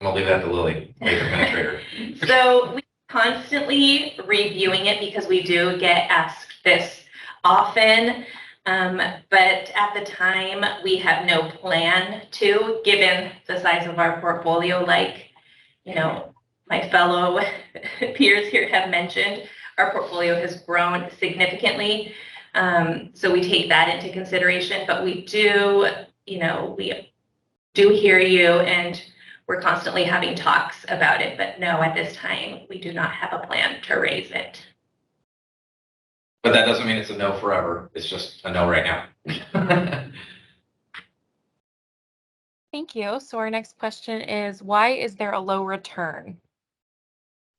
I'm gonna leave that to Lily, LAIF Administrator. So we constantly reviewing it because we do get asked this often. But at the time, we have no plan to, given the size of our portfolio, like, you know, my fellow peers here have mentioned, our portfolio has grown significantly. So we take that into consideration, but we do, we do hear you and we're constantly having talks about it, but no, at this time, we do not have a plan to raise it. But that doesn't mean it's a no forever. It's just a no right now. Thank you. So our next question is, why is there a low return?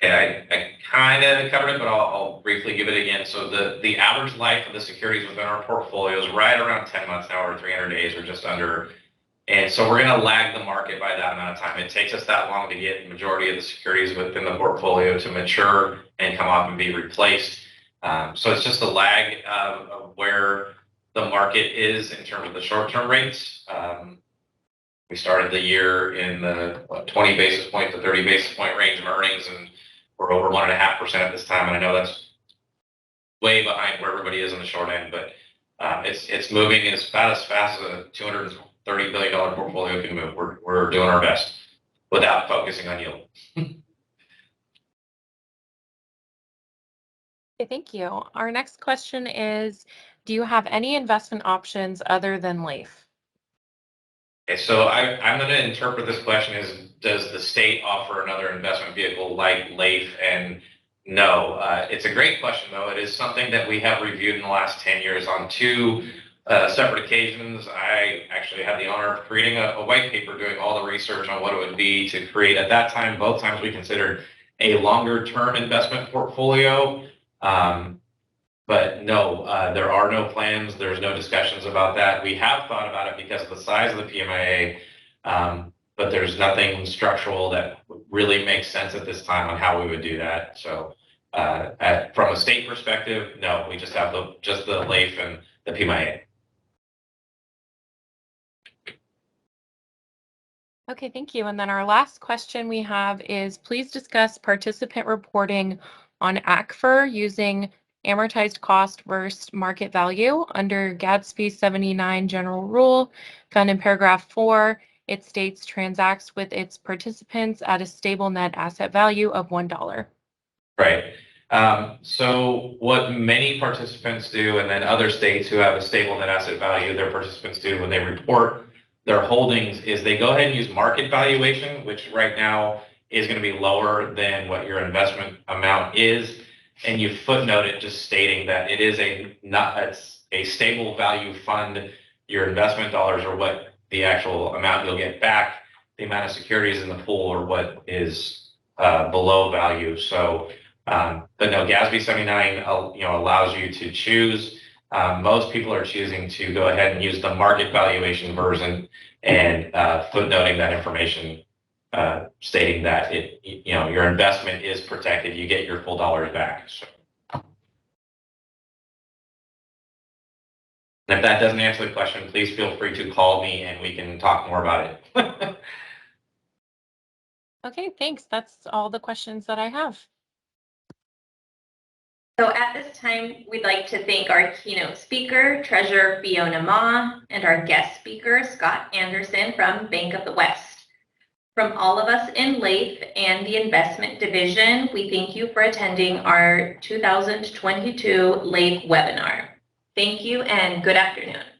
Yeah, I kind of covered it, but I'll briefly give it again. So the average life of the securities within our portfolio is right around 10 months now, or 300 days, or just under. And so we're going to lag the market by that amount of time. It takes us that long to get the majority of the securities within the portfolio to mature and come off and be replaced. So it's just a lag of where the market is in terms of the short-term rates. We started the year in the 20 basis point to 30 basis point range of earnings, and we're over 1.5% at this time. And I know that's way behind where everybody is on the short end, but it's moving about as fast as a $230 billion portfolio can move. We're doing our best without focusing on yield. Okay, thank you. Our next question is, do you have any investment options other than LAIF? Okay, so I'm going to interpret this question as, does the state offer another investment vehicle like LAIF? And no, it's a great question, though. It is something that we have reviewed in the last 10 years on two separate occasions. I actually had the honor of creating a white paper, doing all the research on what it would be to create, at that time, both times we considered a longer term investment portfolio. But no, there are no plans. There's no discussions about that. We have thought about it because of the size of the PMIA, but there's nothing structural that really makes sense at this time on how we would do that. So from a state perspective, no, we just have the LAIF and the PMIA. Okay, thank you. And then our last question we have is, please discuss participant reporting on ACFR using amortized cost versus market value under Gatsby 79 general rule found in paragraph 4. It states transacts with its participants at a stable net asset value of $1. Right. So what many participants do, and then other states who have a stable net asset value, their participants do when they report their holdings, is they go ahead and use market valuation, which right now is going to be lower than what your investment amount is. And you footnote it just stating that it is a stable value fund. Your investment dollars are what the actual amount you'll get back. The amount of securities in the pool are what is below value. So, but no, Gatsby 79, allows you to choose. Most people are choosing to go ahead and use the market valuation version and footnoting that information, stating that your investment is protected. You get your full dollars back. So. And if that doesn't answer the question, please feel free to call me and we can talk more about it. Okay, thanks. That's all the questions that I have. So at this time, we'd like to thank our keynote speaker, Treasurer Fiona Ma, and our guest speaker, Scott Anderson from Bank of the West. From all of us in LAIF and the Investment Division, we thank you for attending our 2022 LAIF webinar. Thank you and good afternoon.